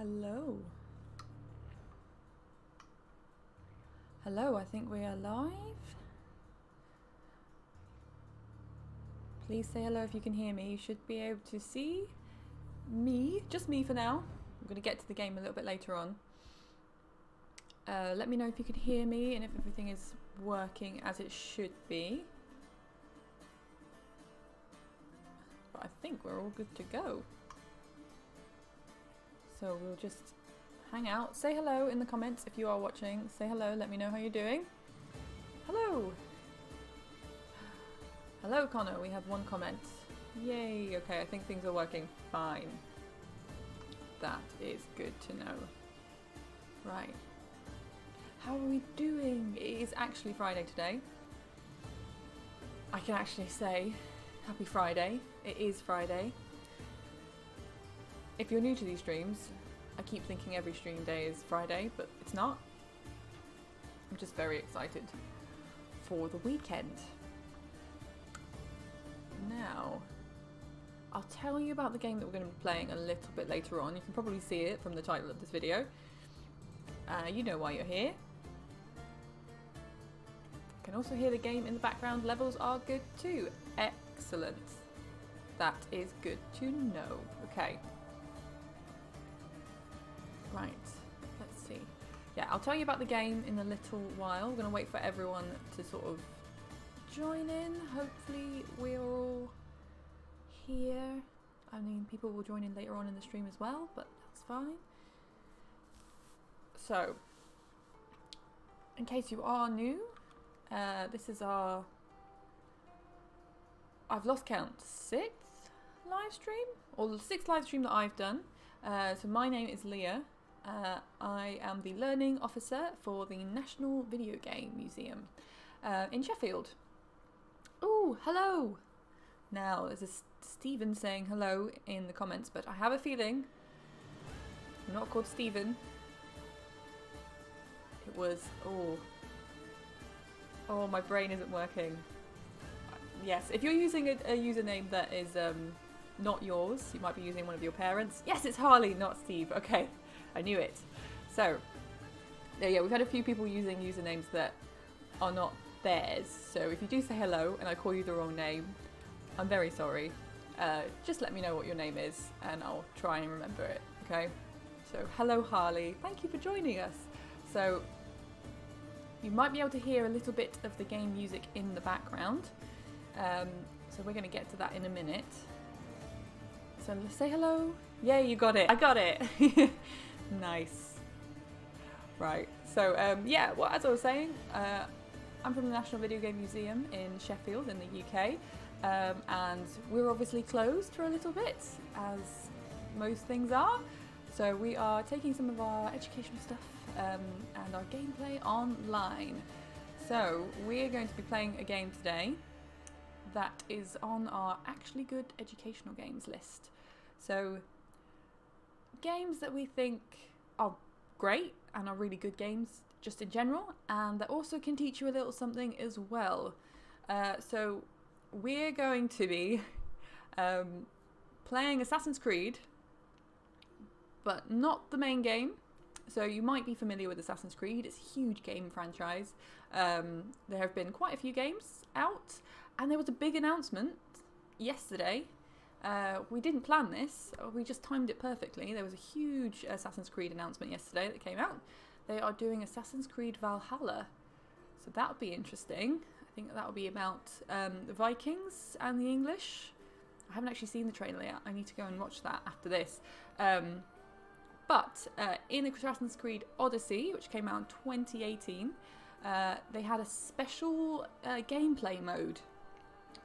Hello. Hello, I think we are live. Please say hello if you can hear me. You should be able to see me, just me for now. I'm going to get to the game a little bit later on. Let me know if you can hear me and if everything is working as it should be. But I think we're all good to go. So we'll just hang out. Say hello in the comments if you are watching. Say hello, let me know how you're doing. Hello! Hello Connor, we have one comment. Yay, okay, I think things are working fine. That is good to know. Right. How are we doing? It is actually Friday today. I can actually say happy Friday. It is Friday. If you're new to these streams, I keep thinking every stream day is Friday, but it's not. I'm just very excited for the weekend. Now, I'll tell you about the game that we're going to be playing a little bit later on. You can probably see it from the title of this video. You know why you're here. You can also hear the game in the background. Levels are good too. Excellent. That is good to know. Okay. Right, let's see. Yeah, I'll tell you about the game in a little while. We're going to wait for everyone to sort of join in. Hopefully we're all here. I mean, people will join in later on in the stream as well, but that's fine. So, in case you are new, this is our, I've lost count, 6th live stream? Or the 6th live stream that I've done. So my name is Leah. I am the Learning Officer for the National Videogame Museum in Sheffield. Oh, hello! Now, there's a Stephen saying hello in the comments, but I have a feeling I'm not called Stephen. It was, oh, my brain isn't working. Yes, if you're using a username that is not yours, you might be using one of your parents. Yes, it's Harley, not Steve. Okay, I knew it. So, yeah, we've had a few people using usernames that are not theirs. So if you do say hello and I call you the wrong name, I'm very sorry. Just let me know what your name is and I'll try and remember it, okay? So, hello Harley, thank you for joining us. So, you might be able to hear a little bit of the game music in the background. So we're going to get to that in a minute. So let's say hello. Yay, you got it. I got it. Nice. Right. So yeah, well, as I was saying, I'm from the National Videogame Museum in Sheffield in the UK. And we're obviously closed for a little bit, as most things are. So we are taking some of our educational stuff and our gameplay online. So we're going to be playing a game today that is on our actually good educational games list. So games that we think are great and are really good games just in general, and that also can teach you a little something as well. So we're going to be playing Assassin's Creed, but not the main game. So you might be familiar with Assassin's Creed. It's a huge game franchise. There have been quite a few games out, and there was a big announcement yesterday. We didn't plan this, we just timed it perfectly. There was a huge Assassin's Creed announcement yesterday that came out. They are doing Assassin's Creed Valhalla, so that would be interesting. I think that will be about the Vikings and the English. I haven't actually seen the trailer yet. I need to go and watch that after this. But in Assassin's Creed Odyssey, which came out in 2018, they had a special gameplay mode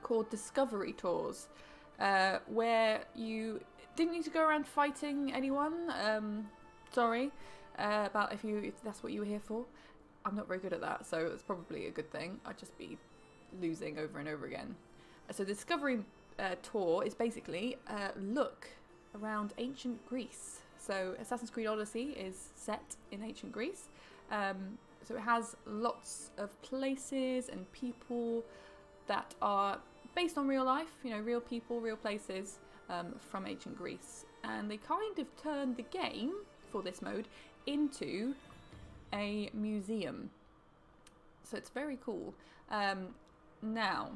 called Discovery Tours, where you didn't need to go around fighting anyone. Sorry, about if that's what you were here for. I'm not very good at that, so it's probably a good thing. I'd just be losing over and over again. So the Discovery Tour is basically a look around ancient Greece. So Assassin's Creed Odyssey is set in ancient Greece. So it has lots of places and people that are based on real life, you know, real people, real places from ancient Greece. And they kind of turned the game for this mode into a museum. So it's very cool. Now,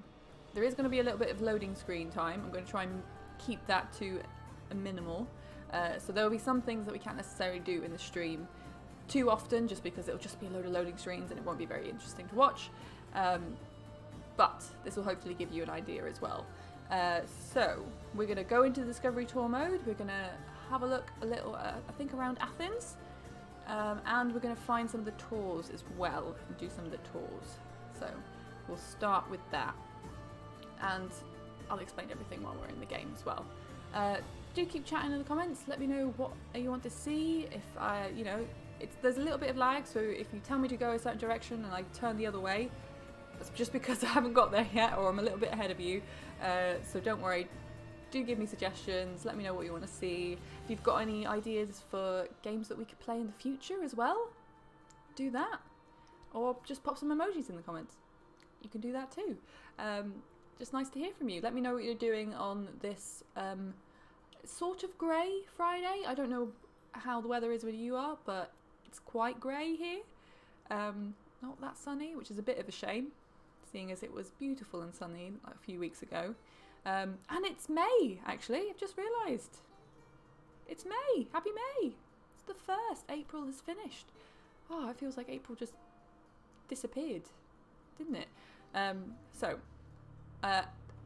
there is going to be a little bit of loading screen time. I'm going to try and keep that to a minimal. So there will be some things that we can't necessarily do in the stream too often, just because it'll just be a load of loading screens and it won't be very interesting to watch. But this will hopefully give you an idea as well. So we're going to go into the Discovery Tour mode. We're going to have a look a little, I think, around Athens. And we're going to find some of the tours as well and do some of the tours. So we'll start with that. And I'll explain everything while we're in the game as well. Do keep chatting in the comments. Let me know what you want to see. If there's a little bit of lag, so if you tell me to go a certain direction and I turn the other way, that's just because I haven't got there yet, or I'm a little bit ahead of you. So don't worry. Do give me suggestions. Let me know what you want to see. If you've got any ideas for games that we could play in the future as well, do that. Or just pop some emojis in the comments. You can do that too. Just nice to hear from you. Let me know what you're doing on this sort of grey Friday. I don't know how the weather is where you are, but it's quite grey here. Not that sunny, which is a bit of a shame, seeing as it was beautiful and sunny like a few weeks ago. And it's May, actually. I've just realised. It's May. Happy May. It's the 1st. April has finished. Oh, it feels like April just disappeared, didn't it?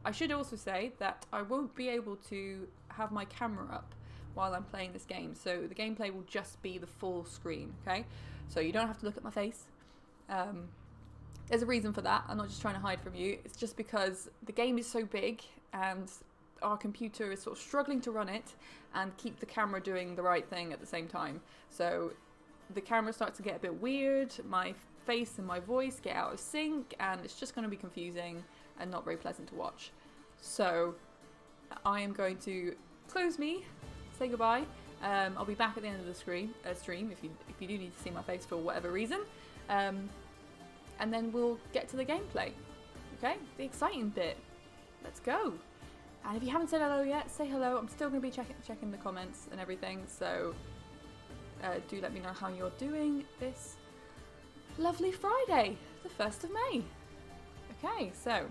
I should also say that I won't be able to have my camera up while I'm playing this game. So the gameplay will just be the full screen, okay? So you don't have to look at my face. There's a reason for that. I'm not just trying to hide from you. It's just because the game is so big and our computer is sort of struggling to run it and keep the camera doing the right thing at the same time. So the camera starts to get a bit weird, my face and my voice get out of sync, and it's just going to be confusing and not very pleasant to watch. So I am going to close me, say goodbye. I'll be back at the end of the stream if you do need to see my face for whatever reason. And then we'll get to the gameplay. Okay, the exciting bit. Let's go. And if you haven't said hello yet, say hello. I'm still going to be checking the comments and everything, so do let me know how you're doing this lovely Friday, the 1st of May. Okay, so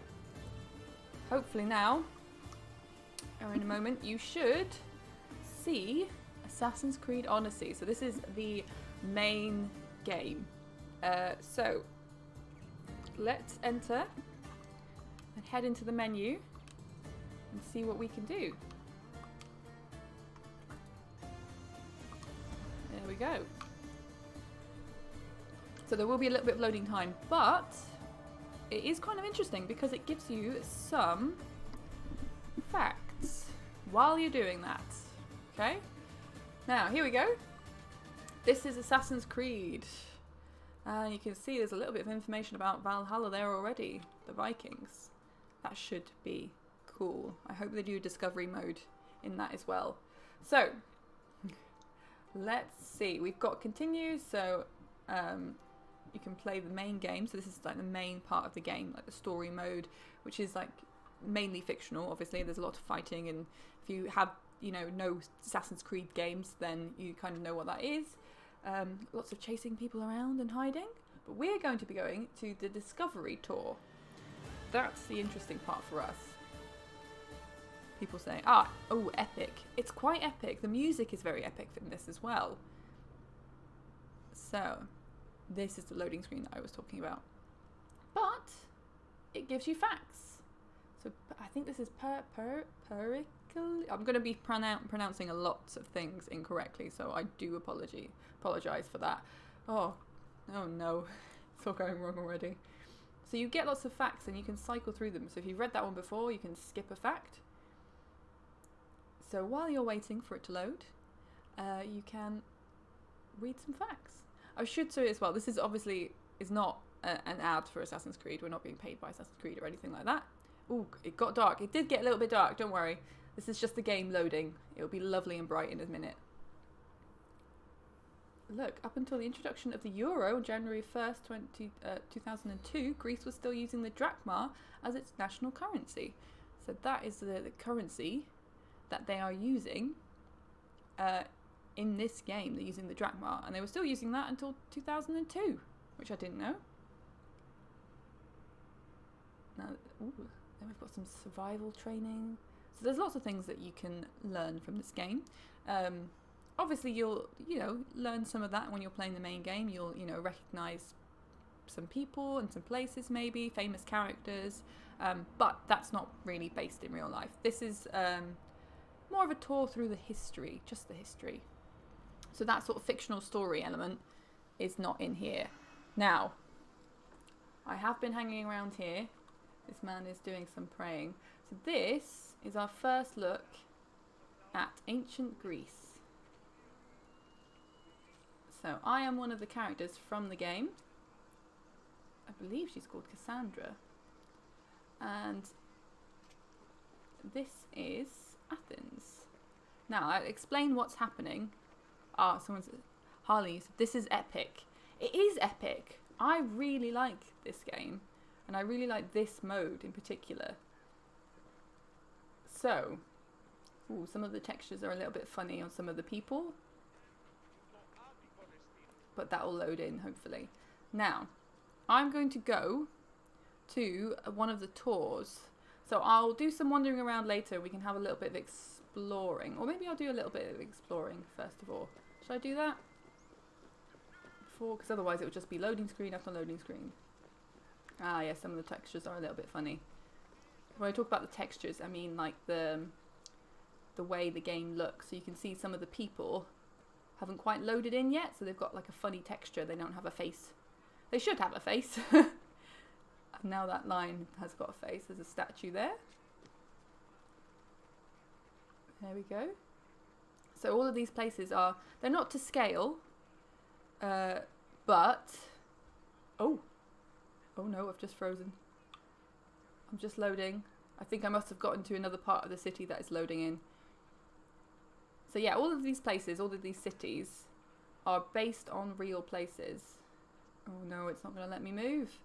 hopefully now, or in a moment, you should see Assassin's Creed Odyssey. So this is the main game. So let's enter and head into the menu and see what we can do. There we go. So there will be a little bit of loading time, but it is kind of interesting because it gives you some facts while you're doing that. Okay? Now, here we go. This is Assassin's Creed. You can see there's a little bit of information about Valhalla there already, the Vikings. That should be cool. I hope they do a discovery mode in that as well. So, let's see. We've got continue, so you can play the main game. So this is like the main part of the game, like the story mode, which is like mainly fictional. Obviously, there's a lot of fighting, and if you have, no Assassin's Creed games, then you kind of know what that is. Lots of chasing people around and hiding. But we're going to be going to the Discovery Tour. That's the interesting part for us. People say, oh, epic. It's quite epic. The music is very epic in this as well. So, this is the loading screen that I was talking about. But, it gives you facts. So, I think this is I'm going to be pronouncing a lot of things incorrectly, so I do apologise for that. Oh no, it's all going wrong already. So you get lots of facts and you can cycle through them. So if you've read that one before, you can skip a fact. So while you're waiting for it to load, you can read some facts. I should say as well, this is obviously not an ad for Assassin's Creed. We're not being paid by Assassin's Creed or anything like that. Ooh, it got dark. It did get a little bit dark, don't worry. This is just the game loading. It'll be lovely and bright in a minute. Look, up until the introduction of the euro on January 1st, 2002, Greece was still using the drachma as its national currency. So that is the currency that they are using in this game. They're using the drachma, and they were still using that until 2002, which I didn't know. Now, ooh, then we've got some survival training. So there's lots of things that you can learn from this game. Obviously, you'll, learn some of that when you're playing the main game. You'll, recognize some people and some places, maybe famous characters, but that's not really based in real life. This is more of a tour through the history, just the history. So that sort of fictional story element is not in here. Now, I have been hanging around here. This man is doing some praying. So this is our first look at ancient Greece. So I am one of the characters from the game. I believe she's called Cassandra. And this is Athens. Now, I'll explain what's happening. Harley, this is epic. It is epic. I really like this game. And I really like this mode in particular. So, some of the textures are a little bit funny on some of the people. But that will load in, hopefully. Now, I'm going to go to one of the tours. So I'll do some wandering around later. We can have a little bit of exploring. Or maybe I'll do a little bit of exploring first of all. Should I do that? Because otherwise it would just be loading screen after loading screen. Ah, yeah, some of the textures are a little bit funny. When I talk about the textures, I mean like the way the game looks. So you can see some of the people haven't quite loaded in yet, so they've got like a funny texture. They don't have a face. They should have a face. And now that line has got a face. There's a statue there. There we go. So all of these places they're not to scale, but... Oh no, I've just frozen. I'm just loading. I think I must have gotten to another part of the city that is loading in. So yeah, all of these places, all of these cities are based on real places. Oh no, it's not going to let me move.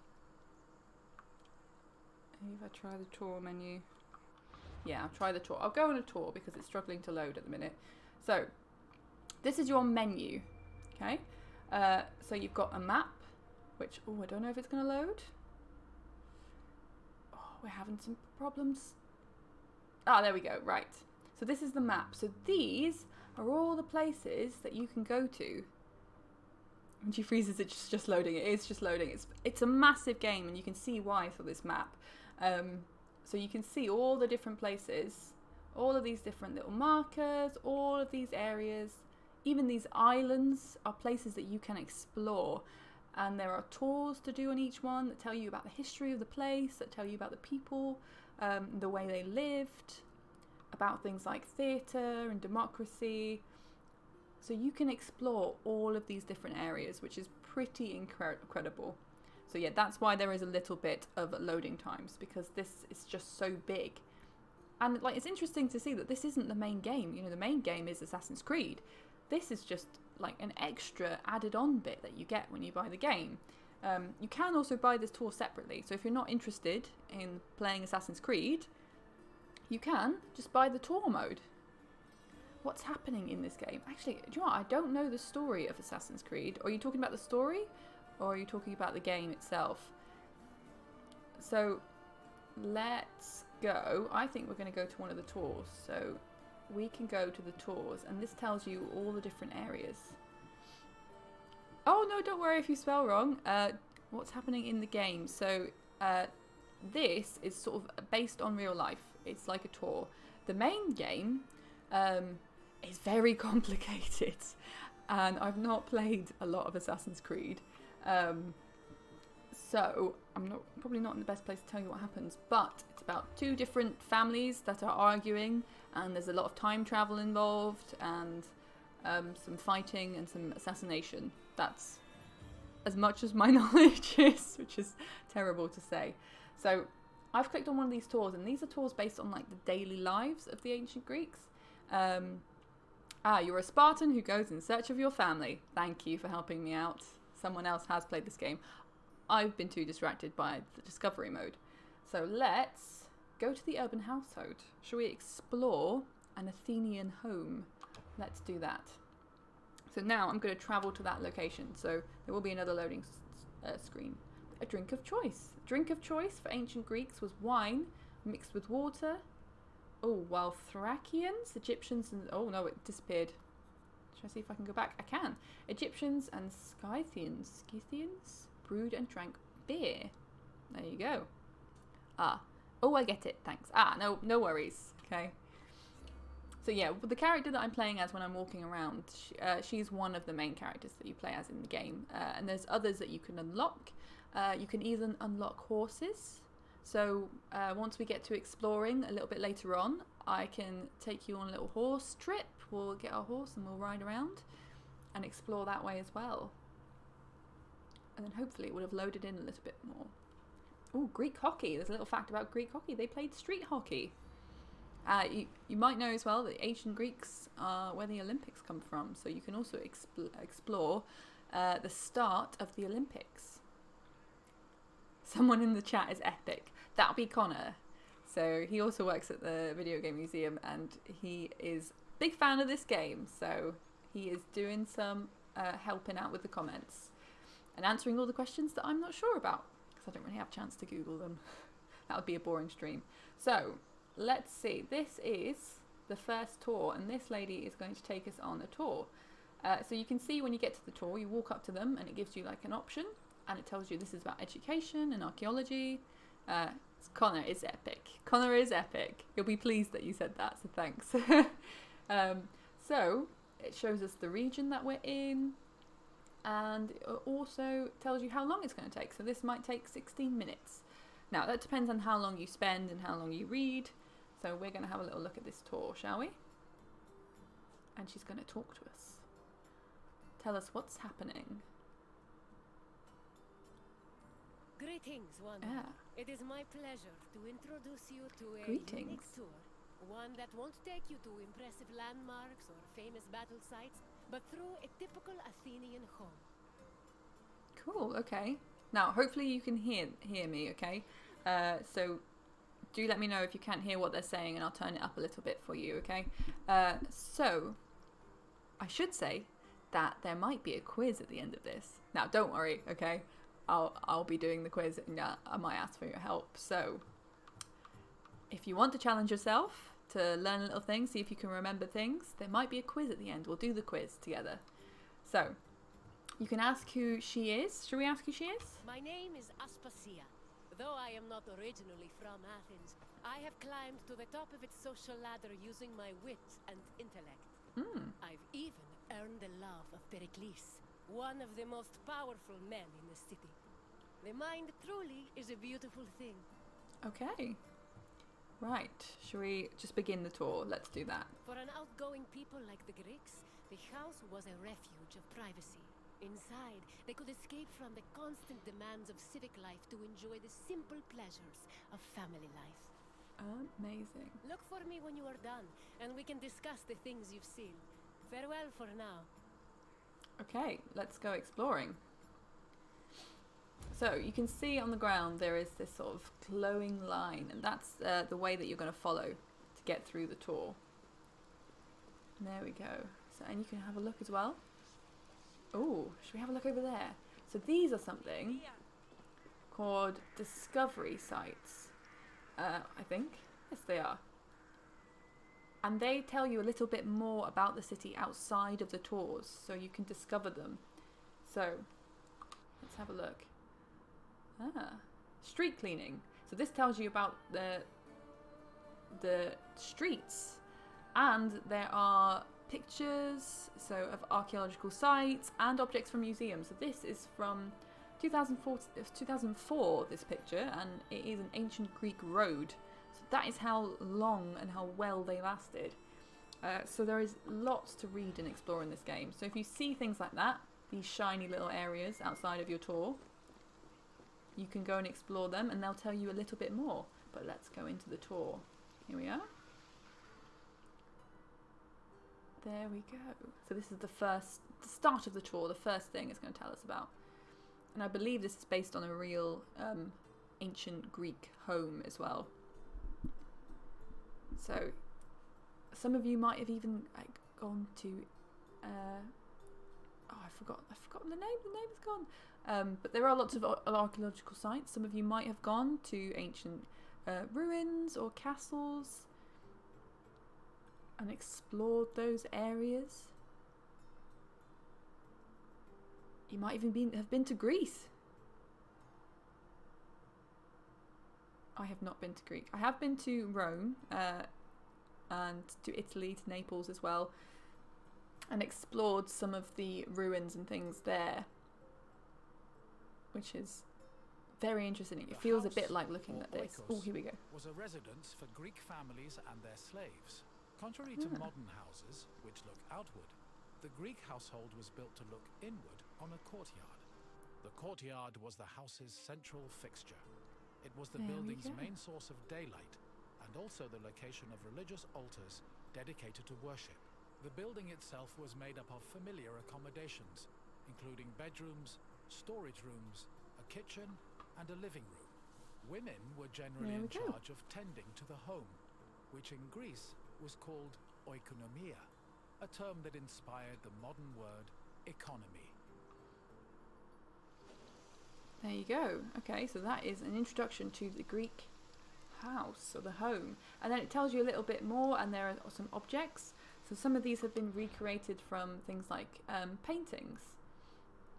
Maybe if I try the tour menu. Yeah, I'll try the tour. I'll go on a tour because it's struggling to load at the minute. So, this is your menu. Okay? So you've got a map, which, I don't know if it's going to load. Oh, we're having some problems. Ah, there we go. Right. So this is the map. So these are all the places that you can go to. When she freezes, it's just loading. It is just loading. It's a massive game, and you can see why for this map. So you can see all the different places, all of these different little markers, all of these areas. Even these islands are places that you can explore. And there are tours to do on each one that tell you about the history of the place, that tell you about the people, the way they lived, about things like theatre and democracy. So you can explore all of these different areas, which is pretty incredible. So yeah, that's why there is a little bit of loading times, because this is just so big. And like, it's interesting to see that this isn't the main game. The main game is Assassin's Creed. This is just like an extra added on bit that you get when you buy the game. You can also buy this tour separately. So if you're not interested in playing Assassin's Creed, you can just buy the tour mode. What's happening in this game? Actually, do you know what? I don't know the story of Assassin's Creed. Are you talking about the story? Or are you talking about the game itself? So, let's go. I think we're going to go to one of the tours. So, we can go to the tours. And this tells you all the different areas. Oh, no, don't worry if you spell wrong. What's happening in the game? So, this is sort of based on real life. It's like a tour. The main game is very complicated, and I've not played a lot of Assassin's Creed, so I'm probably not in the best place to tell you what happens. But it's about two different families that are arguing, and there's a lot of time travel involved, and some fighting and some assassination. That's as much as my knowledge is, which is terrible to say. So I've clicked on one of these tours, and these are tours based on like the daily lives of the ancient Greeks. You're a Spartan who goes in search of your family. Thank you for helping me out. Someone else has played this game. I've been too distracted by the discovery mode. So let's go to the urban household. Shall we explore an Athenian home? Let's do that. So now I'm going to travel to that location. So there will be another loading screen. A drink of choice. Drink of choice for ancient Greeks was wine mixed with water. Oh, while Thracians, Egyptians, and oh no, it disappeared. Should I see if I can go back? I can. Egyptians and Scythians brewed and drank beer. There you go. Oh, I get it. Thanks. No worries. Okay. So yeah, the character that I'm playing as when I'm walking around, she's one of the main characters that you play as in the game. And there's others that you can unlock. You can even unlock horses. So once we get to exploring a little bit later on, I can take you on a little horse trip. We'll get our horse and we'll ride around and explore that way as well. And then hopefully it would have loaded in a little bit more. Oh, Greek hockey. There's a little fact about Greek hockey. They played street hockey. You might know as well that ancient Greeks are where the Olympics come from. So you can also explore the start of the Olympics. Someone in the chat is epic. That'll be Connor. So he also works at the Video Game Museum and he is a big fan of this game. So he is doing some helping out with the comments and answering all the questions that I'm not sure about because I don't really have a chance to Google them. That would be a boring stream. So let's see. This is the first tour and this lady is going to take us on a tour. So you can see when you get to the tour, you walk up to them and it gives you like an option. And it tells you this is about education and archaeology. Connor is epic. Connor is epic. You'll be pleased that you said that, so thanks. So it shows us the region that we're in. And it also tells you how long it's going to take. So this might take 16 minutes. Now, that depends on how long you spend and how long you read. So we're going to have a little look at this tour, shall we? And she's going to talk to us. Tell us what's happening. Greetings, one. It is my pleasure to introduce you to a unique tour. One that won't take you to impressive landmarks or famous battle sites, but through a typical Athenian home. Cool, okay. Now, hopefully you can hear me, okay? So do let me know if you can't hear what they're saying and I'll turn it up a little bit for you, okay? So, I should say that there might be a quiz at the end of this. Now, don't worry, okay? I'll be doing the quiz and I might ask for your help. So if you want to challenge yourself to learn a little thing, see if you can remember things, there might be a quiz at the end. We'll do the quiz together. So you can ask who she is. Should we ask who she is? My name is Aspasia. Though I am not originally from Athens, I have climbed to the top of its social ladder using my wit and intellect. I've even earned the love of Pericles, one of the most powerful men in the city. The mind truly is a beautiful thing. Okay. Right. Shall we just begin the tour? Let's do that. For an outgoing people like the Greeks, the house was a refuge of privacy. Inside, they could escape from the constant demands of civic life to enjoy the simple pleasures of family life. Amazing. Look for me when you are done, and we can discuss the things you've seen. Farewell for now. Okay, let's go exploring. So you can see on the ground there is this sort of glowing line, and that's the way that you're going to follow to get through the tour. And there we go. So, and you can have a look as well. Oh, should we have a look over there? So these are something called discovery sites, I think. Yes, they are. And they tell you a little bit more about the city outside of the tours, so you can discover them. So, let's have a look. Street cleaning. So this tells you about the streets, and there are pictures of archaeological sites and objects from museums. So this is from 2004, this picture, and it is an ancient Greek road. So that is how long and how well they lasted. So there is lots to read and explore in this game. So if you see things like that, these shiny little areas outside of your tour, you can go and explore them and they'll tell you a little bit more. But let's go into the tour. Here we are. There we go. So this is the start of the tour, the first thing it's going to tell us about. And I believe this is based on a real ancient Greek home as well. So some of you might have even gone to Oh, I've forgotten the name. The name is gone. But there are lots of archaeological sites. Some of you might have gone to ancient ruins or castles and explored those areas. You might even have been to Greece. I have not been to Greece. I have been to Rome and to Italy, to Naples as well, and explored some of the ruins and things there, which is very interesting. It feels a bit like looking at this. Oh, here we go. Was a residence for Greek families and their slaves. Contrary to modern houses, which look outward, the Greek household was built to look inward on a courtyard. The courtyard was the house's central fixture. It was the building's main source of daylight, and also the location of religious altars dedicated to worship. The building itself was made up of familiar accommodations, including bedrooms, storage rooms, a kitchen, and a living room. Women were generally in charge of tending to the home, which in Greece was called oikonomia, a term that inspired the modern word economy. There you go. Okay, so that is an introduction to the Greek house or the home. And then it tells you a little bit more, and there are some objects. So some of these have been recreated from things like paintings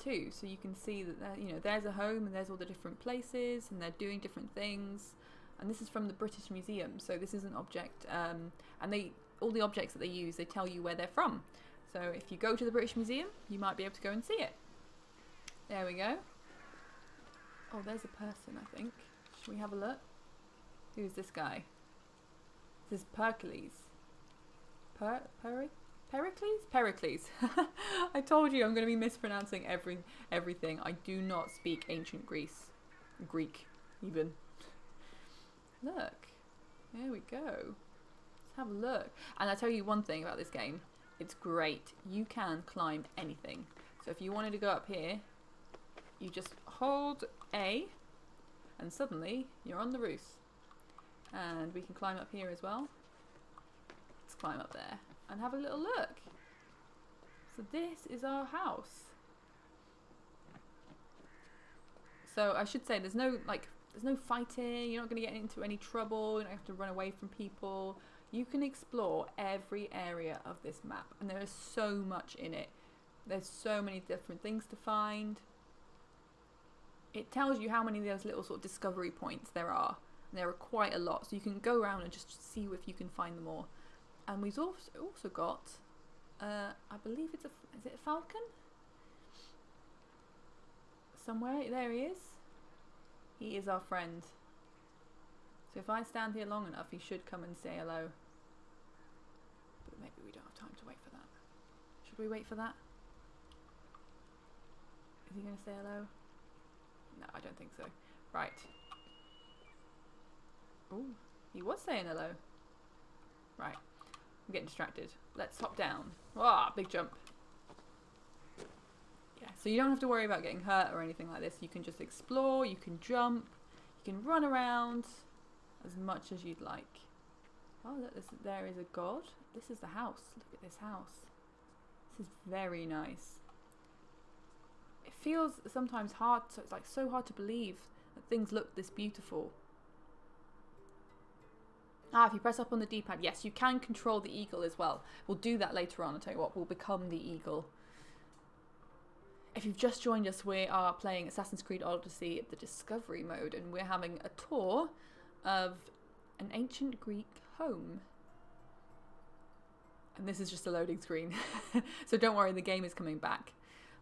too. So you can see that there's a home and there's all the different places and they're doing different things. And this is from the British Museum. So this is an object, and all the objects that they use, they tell you where they're from. So if you go to the British Museum, you might be able to go and see it. There we go. Oh, there's a person, I think. Should we have a look? Who's this guy? This is Pericles. Pericles? Pericles. I told you I'm going to be mispronouncing everything. I do not speak ancient Greek, even. Look. There we go. Let's have a look. And I tell you one thing about this game. It's great. You can climb anything. So if you wanted to go up here, you just hold A, and suddenly you're on the roof. And we can climb up here as well. Let's climb up there and have a little look. So this is our house. So I should say there's no fighting. You're not going to get into any trouble. You don't have to run away from people. You can explore every area of this map, and there is so much in it. There's so many different things to find. It tells you how many of those little sort of discovery points there are. And there are quite a lot, so you can go around and just see if you can find them all. And we've also got, I believe is it a falcon? Somewhere, there he is. He is our friend. So if I stand here long enough, he should come and say hello. But maybe we don't have time to wait for that. Should we wait for that? Is he going to say hello? No, I don't think so. Right. Oh, he was saying hello. Right. I'm getting distracted. Let's hop down. Ah, big jump. Yeah, so you don't have to worry about getting hurt or anything like this. You can just explore, you can jump, you can run around as much as you'd like. Oh, look, there is a god. This is the house. Look at this house. This is very nice. It feels sometimes hard, so it's like so hard to believe that things look this beautiful. Ah, if you press up on the D-pad, yes, you can control the eagle as well. We'll do that later on. I'll tell you what, we'll become the eagle. If you've just joined us, we are playing Assassin's Creed Odyssey, the Discovery mode, and we're having a tour of an ancient Greek home. And this is just a loading screen. So don't worry, the game is coming back.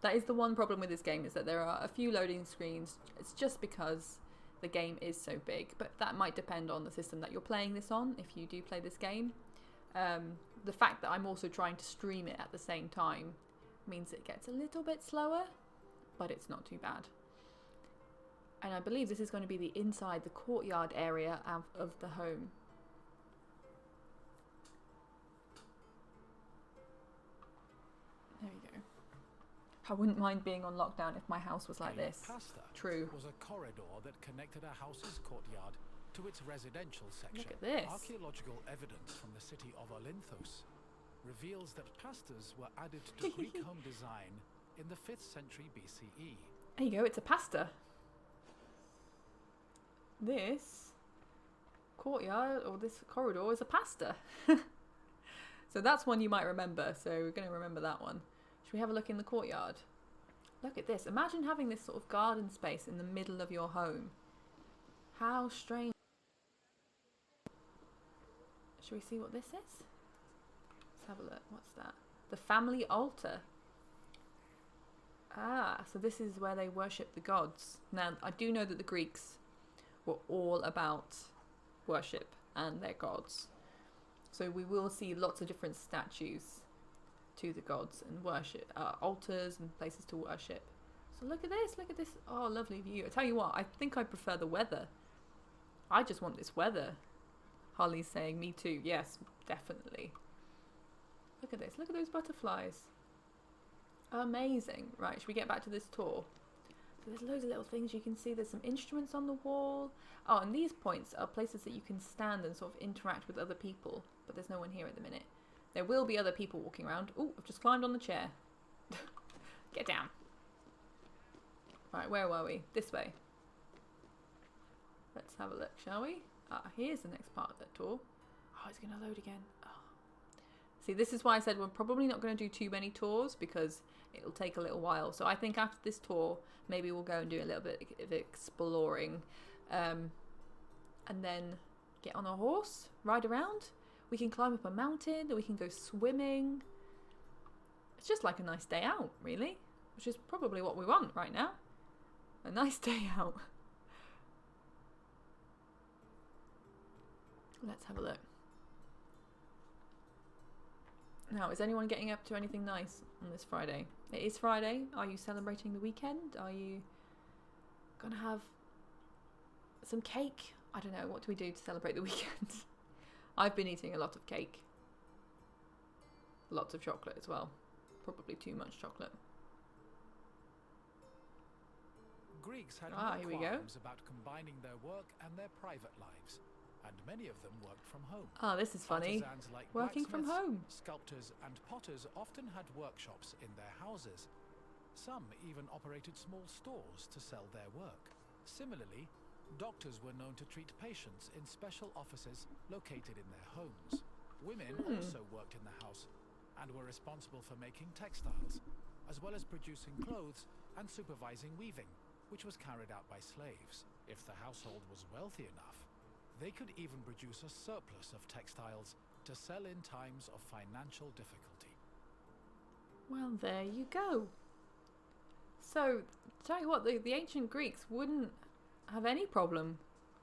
That is the one problem with this game, is that there are a few loading screens. It's just because the game is so big, but that might depend on the system that you're playing this on, if you do play this game. The fact that I'm also trying to stream it at the same time means it gets a little bit slower, but it's not too bad. And I believe this is going to be the inside, the courtyard area of the home. There you go. I wouldn't mind being on lockdown if my house was like this. True. Was a corridor that connected a house's courtyard to its residential section. Look at this. Archaeological evidence from the city of Olynthos reveals that pastors were added to Greek home design in the 5th century BCE. There you go, it's a pasta. This courtyard, or this corridor, is a pasta. So that's one you might remember, so we're going to remember that one. Should we have a look in the courtyard? Look at this. Imagine having this sort of garden space in the middle of your home. How strange. Should we see what this is? Let's have a look. What's that? The family altar. Ah, so this is where they worship the gods. Now, I do know that the Greeks were all about worship and their gods. So we will see lots of different statues to the gods and worship, altars and places to worship. So look at this, look at this. Oh, lovely view. I tell you what, I think I prefer the weather. I just want this weather. Harley's saying, me too. Yes, definitely. Look at this, look at those butterflies. Amazing. Right, should we get back to this tour? So there's loads of little things you can see. There's some instruments on the wall. Oh, and these points are places that you can stand and sort of interact with other people. But there's no one here at the minute. There will be other people walking around. Oh, I've just climbed on the chair. Get down. Right, where were we? This way. Let's have a look, shall we? Ah, here's the next part of that tour. Oh, it's going to load again. Oh. See, this is why I said we're probably not going to do too many tours because it'll take a little while. So I think after this tour, maybe we'll go and do a little bit of exploring. And then get on a horse, ride around. We can climb up a mountain, or we can go swimming. It's just like a nice day out, really. Which is probably what we want right now. A nice day out. Let's have a look. Now, is anyone getting up to anything nice on this Friday? It is Friday. Are you celebrating the weekend? Are you gonna have some cake? I don't know. What do we do to celebrate the weekend? I've been eating a lot of cake. Lots of chocolate as well. Probably too much chocolate. Greeks had here no we go. qualms about combining their work and their private lives, and many of them worked from home. Oh, this is funny. Artisans like Working from blacksmiths, home. Sculptors and potters often had workshops in their houses. Some even operated small stores to sell their work. Similarly, doctors were known to treat patients in special offices located in their homes. Women also worked in the house and were responsible for making textiles, as well as producing clothes and supervising weaving, which was carried out by slaves. If the household was wealthy enough, they could even produce a surplus of textiles to sell in times of financial difficulty. Well, there you go. So, tell you what, the ancient Greeks wouldn't have any problem.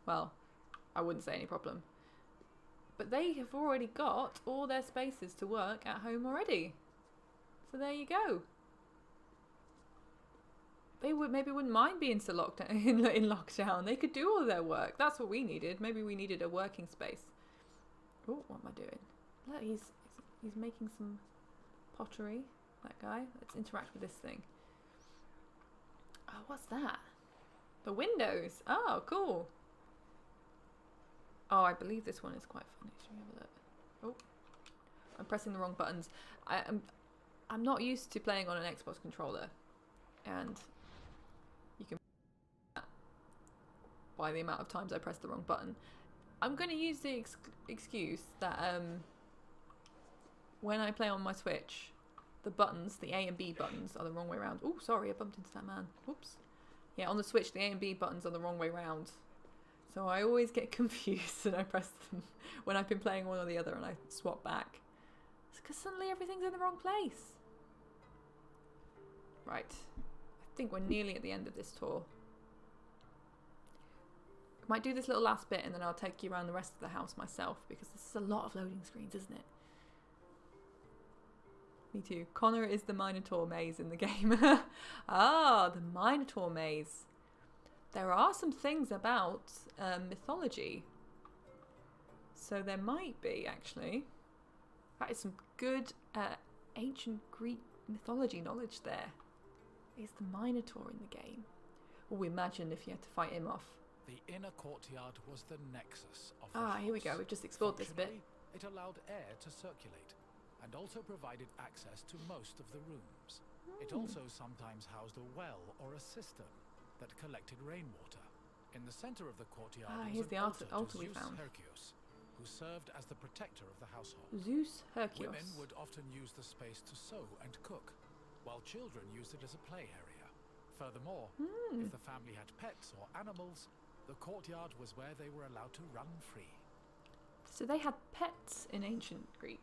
Well, I wouldn't say any problem. But they have already got all their spaces to work at home already. So there you go. They wouldn't mind being so locked in lockdown. They could do all their work. That's what we needed. Maybe we needed a working space. Oh, what am I doing? Look, he's making some pottery. That guy. Let's interact with this thing. Oh, what's that? The windows. Oh, cool. Oh, I believe this one is quite funny. Should we have a look? Oh, I'm pressing the wrong buttons. I'm not used to playing on an Xbox controller, and you can by the amount of times I press the wrong button. I'm going to use the excuse that when I play on my Switch, the buttons, the A and B buttons, are the wrong way around. Oh, sorry, I bumped into that man. Whoops. Yeah, on the Switch, the A and B buttons are the wrong way round. So I always get confused and I press them when I've been playing one or the other and I swap back. It's because suddenly everything's in the wrong place. Right. I think we're nearly at the end of this tour. I might do this little last bit and then I'll take you around the rest of the house myself because this is a lot of loading screens, isn't it? Me too. Connor is the Minotaur maze in the game. Ah, the Minotaur maze. There are some things about mythology. So there might be, actually. That is some good ancient Greek mythology knowledge there. Is the Minotaur in the game? Oh, imagine if you had to fight him off. The inner courtyard was the nexus of the here we house. go. We've just explored this bit. It allowed air to circulate and also provided access to most of the rooms. It also sometimes housed a well or a cistern that collected rainwater. In the center of the courtyard here's was the an altar altar to we Zeus found. Hercules, who served as the protector of the household. Zeus Hercules. Women would often use the space to sew and cook, while children used it as a play area. Furthermore, if the family had pets or animals, the courtyard was where they were allowed to run free. So they had pets in ancient Greek.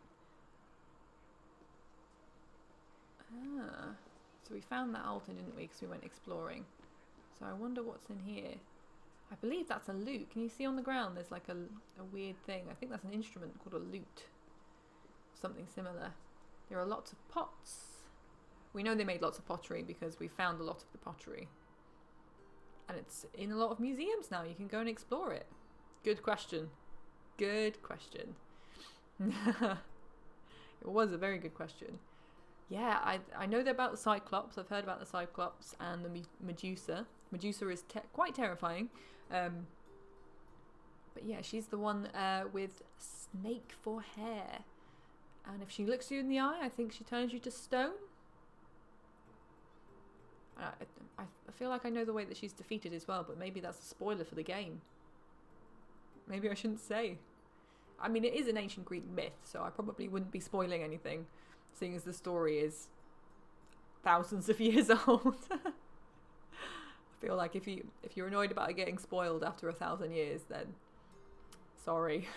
So we found that altar, didn't we? Because we went exploring. So I wonder what's in here. I believe that's a lute. Can you see on the ground there's like a weird thing? I think that's an instrument called a lute. Something similar. There are lots of pots. We know they made lots of pottery because we found a lot of the pottery. And it's in a lot of museums now. You can go and explore it. Good question. Good question. It was a very good question. Yeah, I know about the Cyclops. I've heard about the Cyclops and the Medusa. Medusa is quite terrifying. But yeah, she's the one with snake for hair. And if she looks you in the eye, I think she turns you to stone. I feel like I know the way that she's defeated as well, but maybe that's a spoiler for the game. Maybe I shouldn't say. I mean, it is an ancient Greek myth, so I probably wouldn't be spoiling anything, seeing as the story is thousands of years old. I feel like if you're annoyed about it getting spoiled after 1,000 years, then sorry.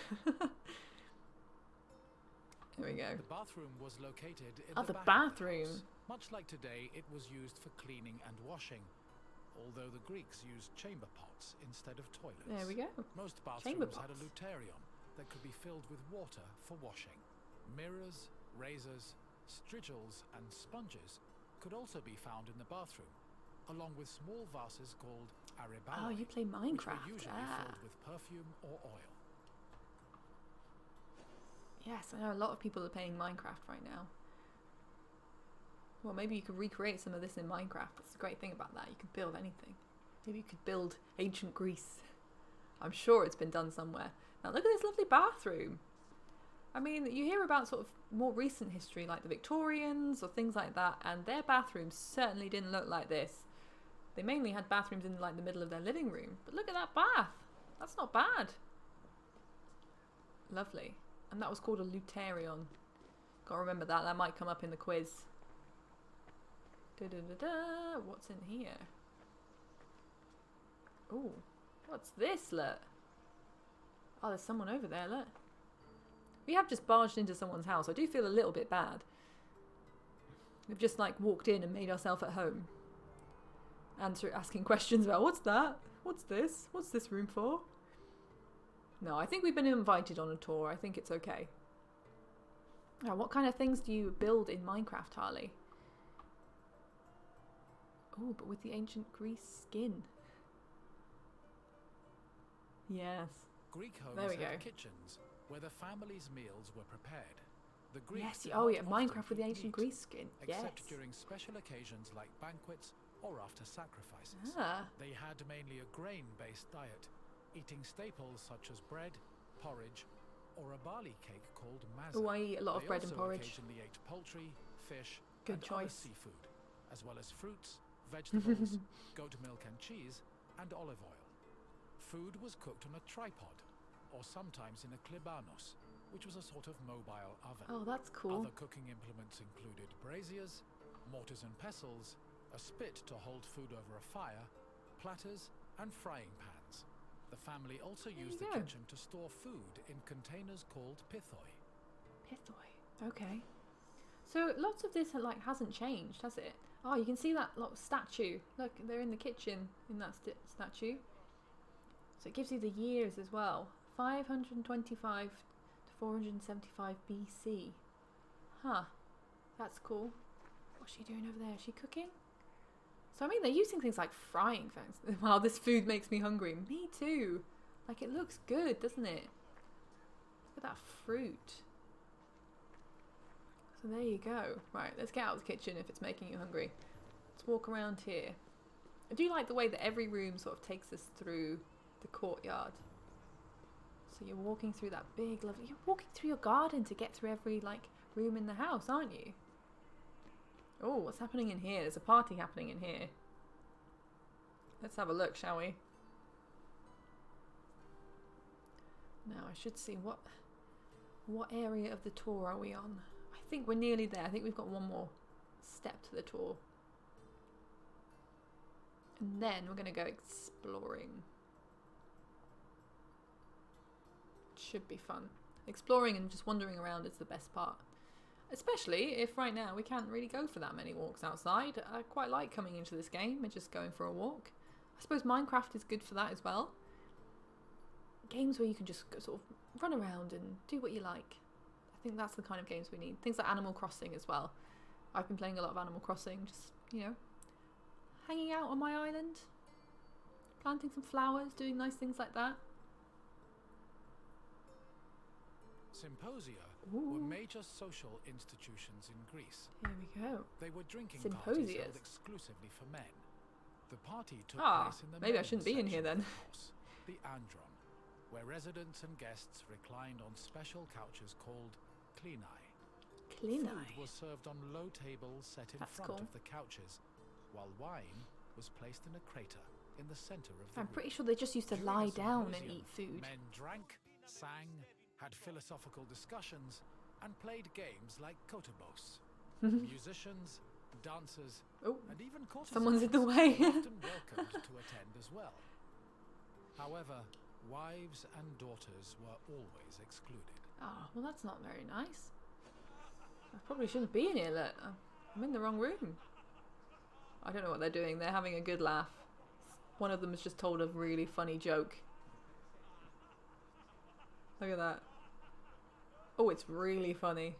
There we go. The bathroom was located in the the back bathroom. Of the house. Much like today, it was used for cleaning and washing, although the Greeks used chamber pots instead of toilets. There we go. Most Chamber bathrooms had a pots. luterion that could be filled with water for washing. Mirrors, razors, strigils and sponges could also be found in the bathroom, along with small vases called aribali. Oh, you play Minecraft. Which were usually filled with perfume or oil. Yes, I know a lot of people are playing Minecraft right now. Well, maybe you could recreate some of this in Minecraft. That's the great thing about that. You could build anything. Maybe you could build ancient Greece. I'm sure it's been done somewhere. Now look at this lovely bathroom. I mean, you hear about sort of more recent history like the Victorians or things like that, and their bathrooms certainly didn't look like this. They mainly had bathrooms in like the middle of their living room. But look at that bath. That's not bad. Lovely. And that was called a luterion. Gotta remember that. That might come up in the quiz. Da-da-da-da. What's in here? Oh, what's this? Look. Oh, there's someone over there. Look. We have just barged into someone's house. I do feel a little bit bad. We've just like walked in and made ourselves at home. Asking questions about what's that? What's this? What's this room for? No, I think we've been invited on a tour. I think it's okay. Now, what kind of things do you build in Minecraft, Harley? Oh, but with the ancient Greece skin. Yes. Greek homes There we go. had kitchens where the family's meals were prepared. The Greeks Yes. did Oh, not yeah. often Minecraft with the eat ancient meat, Greece skin. except Yes. during special occasions like banquets or after sacrifices. Ah. They had mainly a grain-based diet, eating staples such as bread, porridge, or a barley cake called maza. Oh, I eat a lot of They bread and also porridge. occasionally ate poultry, fish, Good and choice. other seafood, as well as fruits, vegetables, goat milk and cheese, and olive oil. Food was cooked on a tripod, or sometimes in a klibanos, which was a sort of mobile oven. Oh, that's cool. Other cooking implements included braziers, mortars and pestles, a spit to hold food over a fire, platters, and frying pans. The family also used the go. kitchen to store food in containers called pithoi. Pithoi. Okay. So lots of this like hasn't changed, has it? Oh, you can see that statue. Look, they're in the kitchen in that statue. So it gives you the years as well. 525 to 475 BC. Huh. That's cool. What's she doing over there? Is she cooking? So I mean, they're using things like frying pans. Wow, this food makes me hungry. Me too. Like, it looks good, doesn't it? Look at that fruit. So there you go. Right, let's get out of the kitchen if it's making you hungry. Let's walk around here. I do like the way that every room sort of takes us through the courtyard. So you're walking through that big, lovely... You're walking through your garden to get through every, like, room in the house, aren't you? Oh, what's happening in here? There's a party happening in here. Let's have a look, shall we? Now, I should see what area of the tour are we on? I think we're nearly there. I think we've got one more step to the tour. And then we're going to go exploring. Should be fun. Exploring and just wandering around is the best part. Especially if right now we can't really go for that many walks outside. I quite like coming into this game and just going for a walk. I suppose Minecraft is good for that as well. Games where you can just go, sort of run around and do what you like. I think that's the kind of games we need. Things like Animal Crossing as well. I've been playing a lot of Animal Crossing, just, you know, hanging out on my island, planting some flowers, doing nice things like that. Symposia Ooh. were major social institutions in Greece. Here we go. They were drinking parties Symposias. held exclusively for men. The party took Ah, place in the maybe I men's shouldn't be in here section then. of the house, the andron, where residents and guests reclined on special couches called klini. Klini. Food was served on low tables set in That's front cool. of the couches, while wine was placed in a crater in the center of the I'm room. pretty sure they just used to During lie the down and symposium, eat food. Men drank, sang, had philosophical discussions, and played games like kotobos. Musicians, dancers, Oh, and even courtesans someone's in the way. were often welcomed to attend as well. However, wives and daughters were always excluded. Oh, well that's not very nice. I probably shouldn't be in here, look. I'm in the wrong room. I don't know what they're doing. They're having a good laugh. One of them has just told a really funny joke. Look at that. Oh, it's really funny.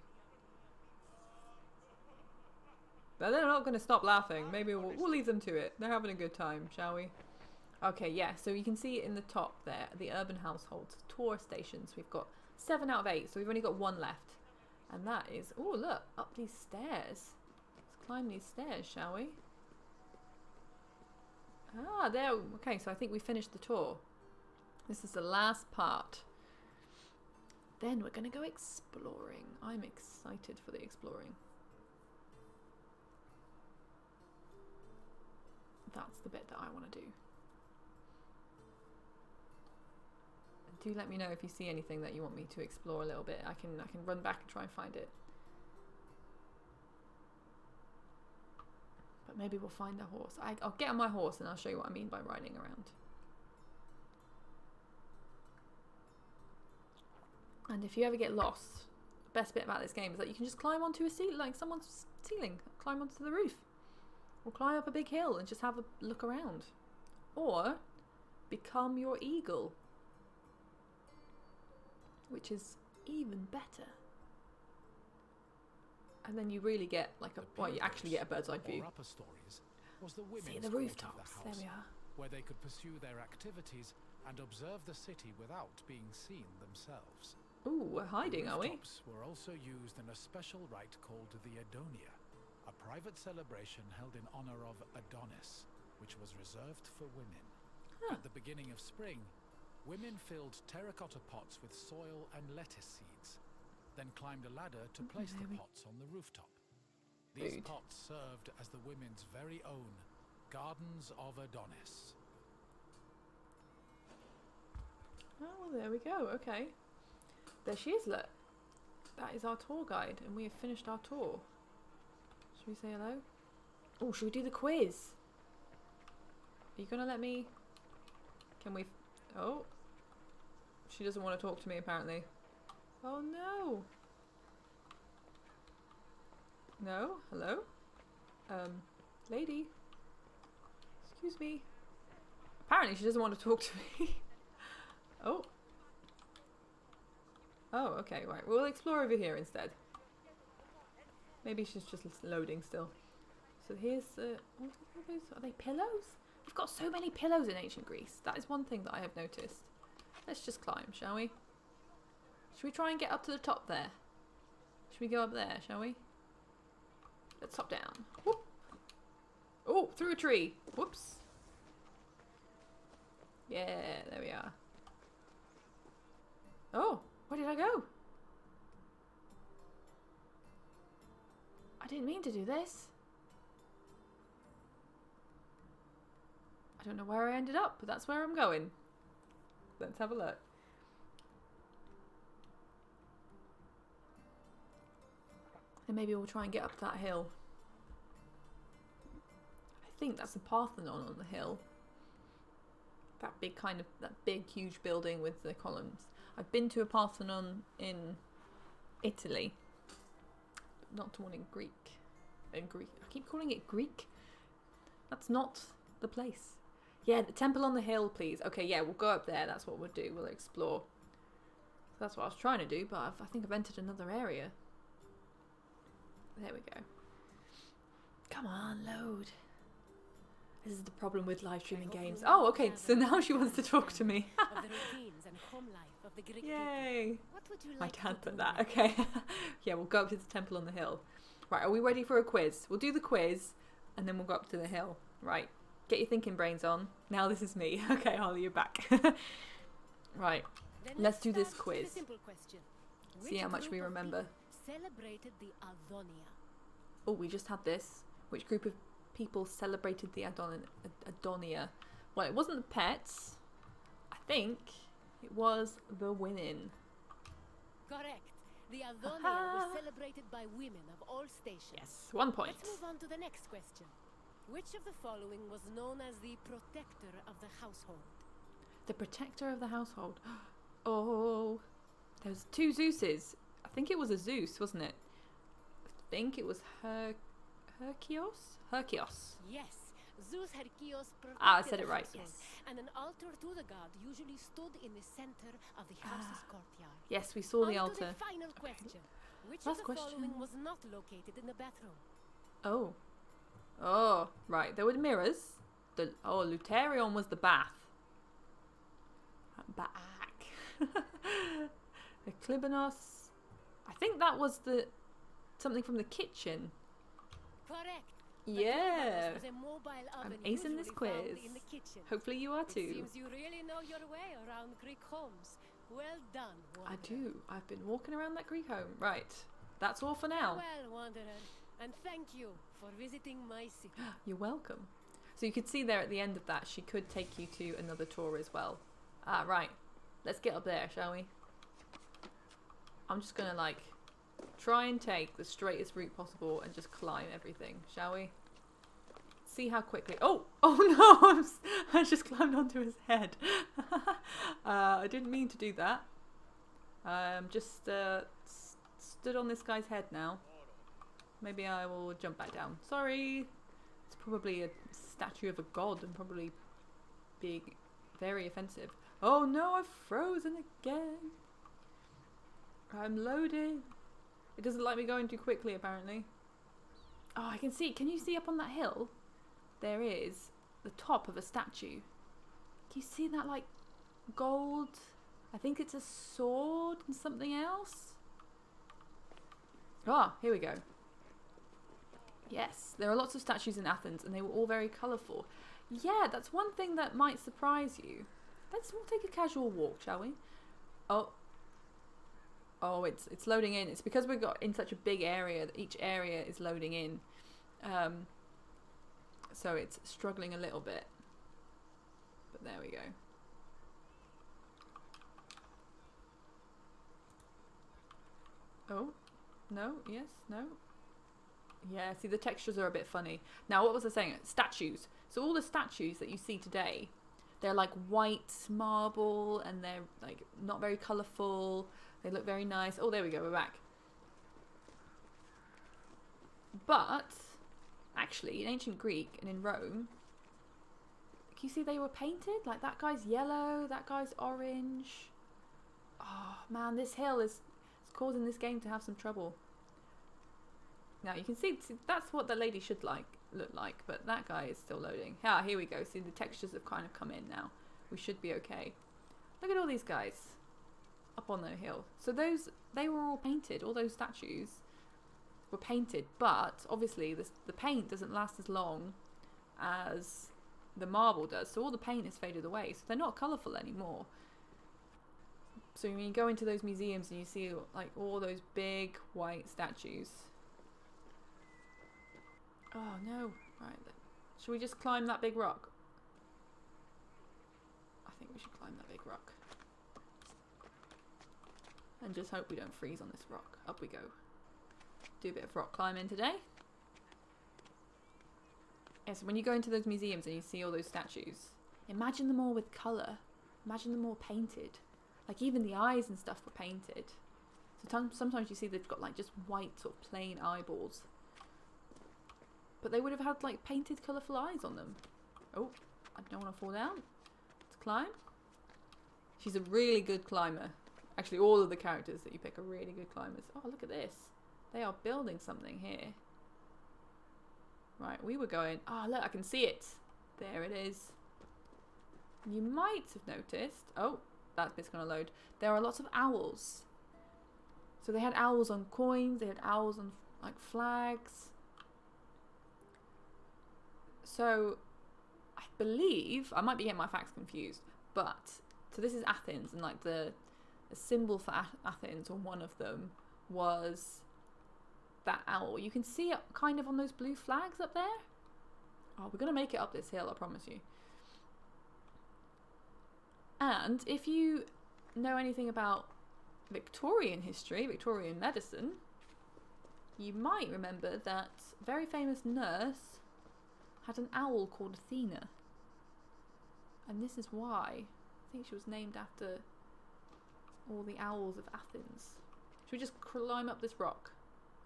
But they're not going to stop laughing. Maybe we'll leave them to it. They're having a good time, shall we? Okay, yeah. So you can see in the top there, the urban households, tour stations. We've got 7 out of 8, so we've only got 1 left. And that is, oh look, up these stairs. Let's climb these stairs, shall we? Ah, there. Okay, so I think we finished the tour. This is the last part. Then we're going to go exploring. I'm excited for the exploring. That's the bit that I want to do. Do let me know if you see anything that you want me to explore a little bit. I can run back and try and find it. But maybe we'll find a horse. I'll get on my horse and I'll show you what I mean by riding around. And if you ever get lost, the best bit about this game is that you can just climb onto a ceiling, like someone's ceiling, climb onto the roof. Or climb up a big hill and just have a look around. Or become your eagle. Which is even better. And then you really get like a, well, you actually get a bird's eye view. Upper stories was the women's See the quarter of rooftops, the there house, we are. where they could pursue their activities and observe the city without being seen themselves. Ooh, we're hiding, are we? Rooftops were also used in a special rite called the Adonia, a private celebration held in honor of Adonis, which was reserved for women. Huh. At the beginning of spring, women filled terracotta pots with soil and lettuce seeds, then climbed a ladder to place the pots on the rooftop. These Rude. pots served as the women's very own Gardens of Adonis. Oh, well, there we go. Okay. There she is, look. That is our tour guide, and we have finished our tour. Should we say hello? Oh, should we do the quiz? Are you going to let me... Can we... Oh. She doesn't want to talk to me, apparently. Oh, no. No? Hello? Lady? Excuse me. Apparently she doesn't want to talk to me. Oh. Oh, okay, right. We'll explore over here instead. Maybe she's just loading still. So here's what are those? Are they pillows? We've got so many pillows in ancient Greece. That is one thing that I have noticed. Let's just climb, shall we? Should we try and get up to the top there? Should we go up there, shall we? Let's hop down. Whoop. Oh, through a tree. Whoops. Yeah, there we are. Oh, where did I go? I didn't mean to do this. don't know where I ended up, but that's where I'm going. Let's have a look. And maybe we'll try and get up that hill. I think that's the Parthenon on the hill. That big huge building with the columns. I've been to a Parthenon in Italy. Not to one in Greek. I keep calling it Greek. That's not the place. Yeah, the temple on the hill, please. Okay, yeah, we'll go up there. That's what we'll do. We'll explore. That's what I was trying to do, but I think I've entered another area. There we go. Come on, load. This is the problem with live streaming games. Oh, okay, so now she wants to talk to me. Yay. My dad put that. Okay. Yeah, we'll go up to the temple on the hill. Right, are we ready for a quiz? We'll do the quiz, and then we'll go up to the hill. Right. Get your thinking brains on. Now this is me. Okay, Holly, you're back. Right. Let's do this quiz. See how much we remember. Celebrated the Adonia. Oh, we just had this. Which group of people celebrated the Adonia? Well, it wasn't the pets. I think it was the women. Correct. The Adonia was celebrated by women of all stations. Yes, 1 point. Let's move on to the next question. Which of the following was known as the protector of the household? The protector of the household. Oh, there's 2 Zeuses. I think it was a Zeus, wasn't it? I think it was Herkios? Herkios. Yes, Zeus Herkios protected I said it the right, household, yes. and an altar to the god usually stood in the center of the house's courtyard. Yes, we saw the On altar. to the final question. Which Last of the question. following was not located in the bathroom? Oh. Oh, right. There were mirrors. Luterion was the bath. Back. The Klibanos. I think that was something from the kitchen. Correct. Yeah. Was a mobile oven I'm acing this usually quiz. found in the kitchen. Hopefully you are It too. seems you really know your way around Greek homes. Well done, I wanderer. do. I've been walking around that Greek home. Right. That's all for now. Well, wanderer, and thank you for visiting my city. You're welcome. So you could see there at the end of that, she could take you to another tour as well. Right. Let's get up there, shall we? I'm just going to, try and take the straightest route possible and just climb everything, shall we? See how quickly... Oh no! I just climbed onto his head. I didn't mean to do that. Just stood on this guy's head now. Maybe I will jump back down. Sorry. It's probably a statue of a god and probably big, very offensive. Oh no, I've frozen again. I'm loading. It doesn't like me going too quickly, apparently. Oh, I can see. Can you see up on that hill? There is the top of a statue. Can you see that, gold? I think it's a sword and something else. Ah, here we go. Yes, there are lots of statues in Athens, and they were all very colourful. Yeah, that's one thing that might surprise you. We'll take a casual walk, shall we? Oh, it's loading in. It's because we got in such a big area that each area is loading in. So it's struggling a little bit. But there we go. Oh, no, yes, no. Yeah, see, the textures are a bit funny. Now, what was I saying? Statues. So all the statues that you see today, they're white marble, and they're not very colourful. They look very nice. Oh, there we go, we're back. But actually, in ancient Greek and in Rome, can you see they were painted? That guy's yellow, that guy's orange. Oh man, this hill is causing this game to have some trouble. Now you can see that's what the lady should look like, but that guy is still loading. Here we go. See, the textures have kind of come in now. We should be okay. Look at all these guys up on the hill. So they were all painted. All those statues were painted, but obviously the paint doesn't last as long as the marble does. So all the paint is faded away. So they're not colourful anymore. So when you go into those museums and you see all those big white statues. Oh no. Right. Should we just climb that big rock? think we should climb that big rock. And just hope we don't freeze on this rock. Up we go. Do a bit of rock climbing today. Yeah, so when you go into those museums and you see all those statues, imagine them all with colour. Imagine them all painted. Like even the eyes and stuff were painted. So sometimes you see they've got like just white sort of plain eyeballs. But they would have had like painted colourful eyes on them. Oh, I don't want to fall down. Let's climb. She's a really good climber. Actually, all of the characters that you pick are really good climbers. Oh, look at this. They are building something here. Right, we were going... Oh, look, I can see it. There it is. You might have noticed... Oh, that bit's going to load. There are lots of owls. So they had owls on coins. They had owls on, like, flags. So, I believe... I might be getting my facts confused. But, so this is Athens. And, like, the symbol for Athens, or one of them, was... that owl. You can see it kind of on those blue flags up there. Oh, we're going to make it up this hill, I promise you. And if you know anything about Victorian history, Victorian medicine, you might remember that a very famous nurse had an owl called Athena. And this is why. I think she was named after all the owls of Athens. Should we just climb up this rock?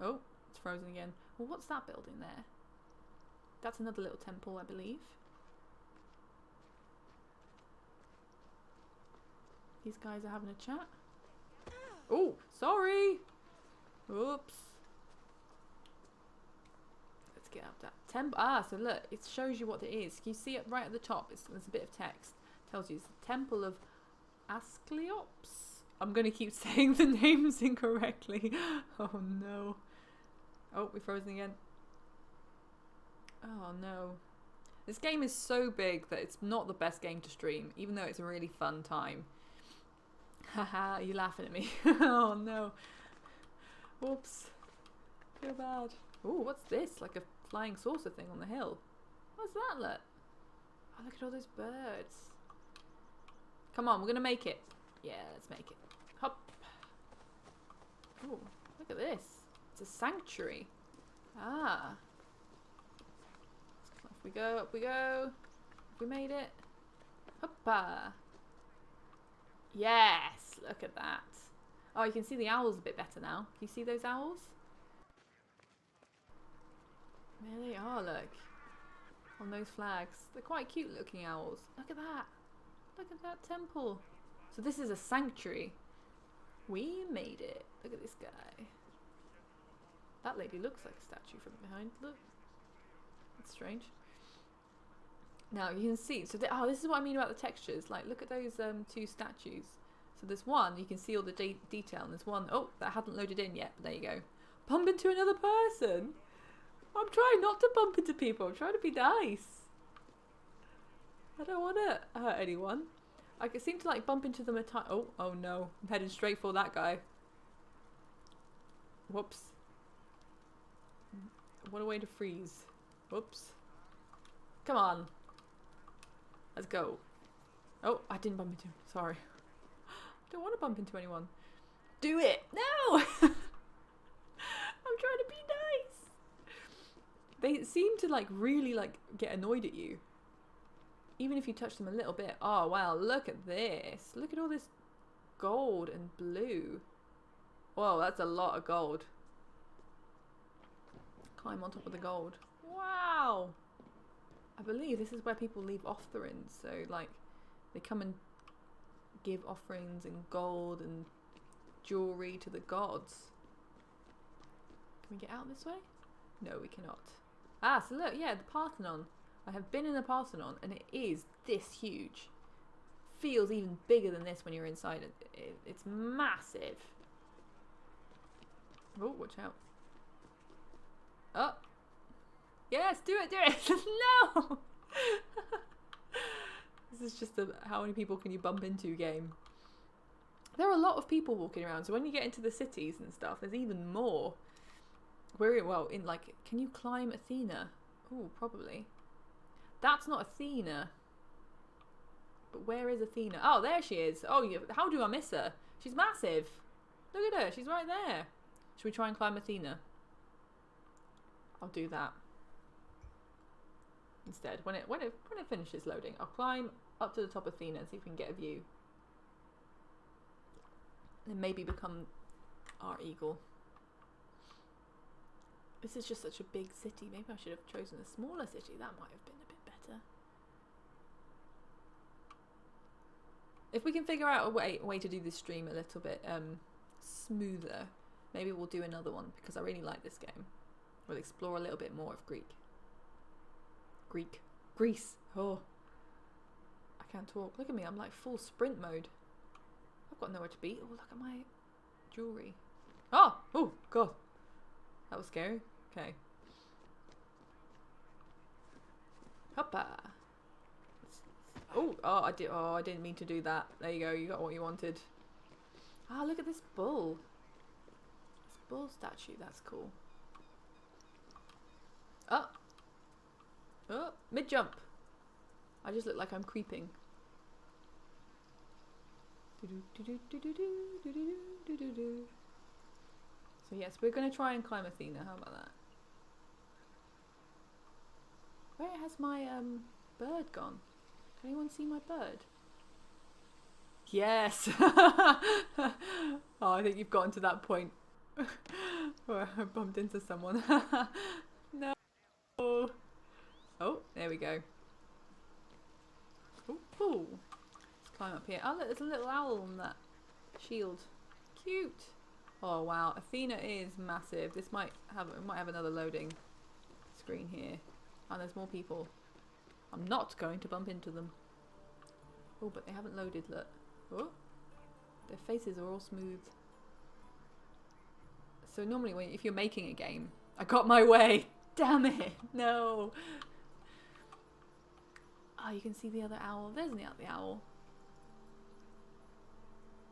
Oh, it's frozen again. Well, what's that building there? That's another little temple, I believe. These guys are having a chat. Oh, sorry. Oops. Let's get up that temple. Ah, so look, it shows you what it is. Can you see it right at the top? There's a bit of text. It tells you it's the Temple of Asclepios. I'm going to keep saying the names incorrectly. Oh no. Oh, we're frozen again. Oh no. This game is so big that it's not the best game to stream, even though it's a really fun time. Haha, you laughing at me. Oh no. Whoops. Feel bad. Oh, what's this? Like a flying saucer thing on the hill. What's that look? Oh, look at all those birds. Come on, we're going to make it. Yeah, let's make it. Hop. Oh, look at this. It's a sanctuary. Ah. Off we go, up we go. Have we made it? Hoppa. Yes, look at that. Oh, you can see the owls a bit better now. Can you see those owls? There they are, look. On those flags. They're quite cute looking owls. Look at that. Look at that temple. So this is a sanctuary. We made it. Look at this guy. That lady looks like a statue from behind. Look. That's strange. Now you can see. So oh, this is what I mean about the textures. Like, look at those two statues. So there's one, you can see all the detail. And there's one, oh, that hadn't loaded in yet. But there you go. Bump into another person. I'm trying not to bump into people. I'm trying to be nice. I don't want to hurt anyone. I seem to like bump into them at time. Oh no. I'm heading straight for that guy. Whoops. What a way to freeze. Whoops. Come on. Let's go. Oh, I didn't bump into him. Sorry. I don't want to bump into anyone. Do it. No! I'm trying to be nice. They seem to like really like get annoyed at you. Even if you touch them a little bit. Oh, wow. Look at this. Look at all this gold and blue. Whoa, that's a lot of gold. Climb on top of the gold. Wow. I believe this is where people leave offerings. So, like, they come and give offerings and gold and jewellery to the gods. Can we get out this way? No, we cannot. Ah, so look, yeah, the Parthenon. I have been in the Parthenon, and it is this huge. Feels even bigger than this when you're inside it. It's massive. Oh, watch out. Oh. Yes, do it, do it. No! This is just a how many people can you bump into game. There are a lot of people walking around, so when you get into the cities and stuff, there's even more. Well, in like, can you climb Athena? Oh, probably. That's not Athena. But where is Athena? Oh, there she is. Oh, how do I miss her? She's massive. Look at her. She's right there. Should we try and climb Athena? I'll do that instead. When it finishes loading, I'll climb up to the top of Athena and see if we can get a view. And maybe become our eagle. This is just such a big city. Maybe I should have chosen a smaller city. That might have been a bit better. If we can figure out a way to do this stream a little bit smoother, maybe we'll do another one, because I really like this game. We'll explore a little bit more of Greece. Oh, I can't talk. Look at me. I'm like full sprint mode. I've got nowhere to be. Oh, look at my jewelry. Oh God, that was scary. Okay. Hoppa. Oh, I didn't mean to do that. There you go. You got what you wanted. Ah, look at this bull. This bull statue. That's cool. Oh, mid jump. I just look like I'm creeping. So yes, we're going to try and climb Athena. How about that? Where has my bird gone? Can anyone see my bird? Yes! Oh, I think you've gotten to that point where I bumped into someone. No. Oh, there we go. Ooh. Let's climb up here. Oh, look, there's a little owl on that shield. Cute. Oh wow, Athena is massive. This might have another loading screen here. Oh, there's more people. I'm not going to bump into them. Oh, but they haven't loaded. Look. Oh, their faces are all smooth. So normally, if you're making a game, I got my way. Damn it! No. Oh, you can see the other owl. There's the owl.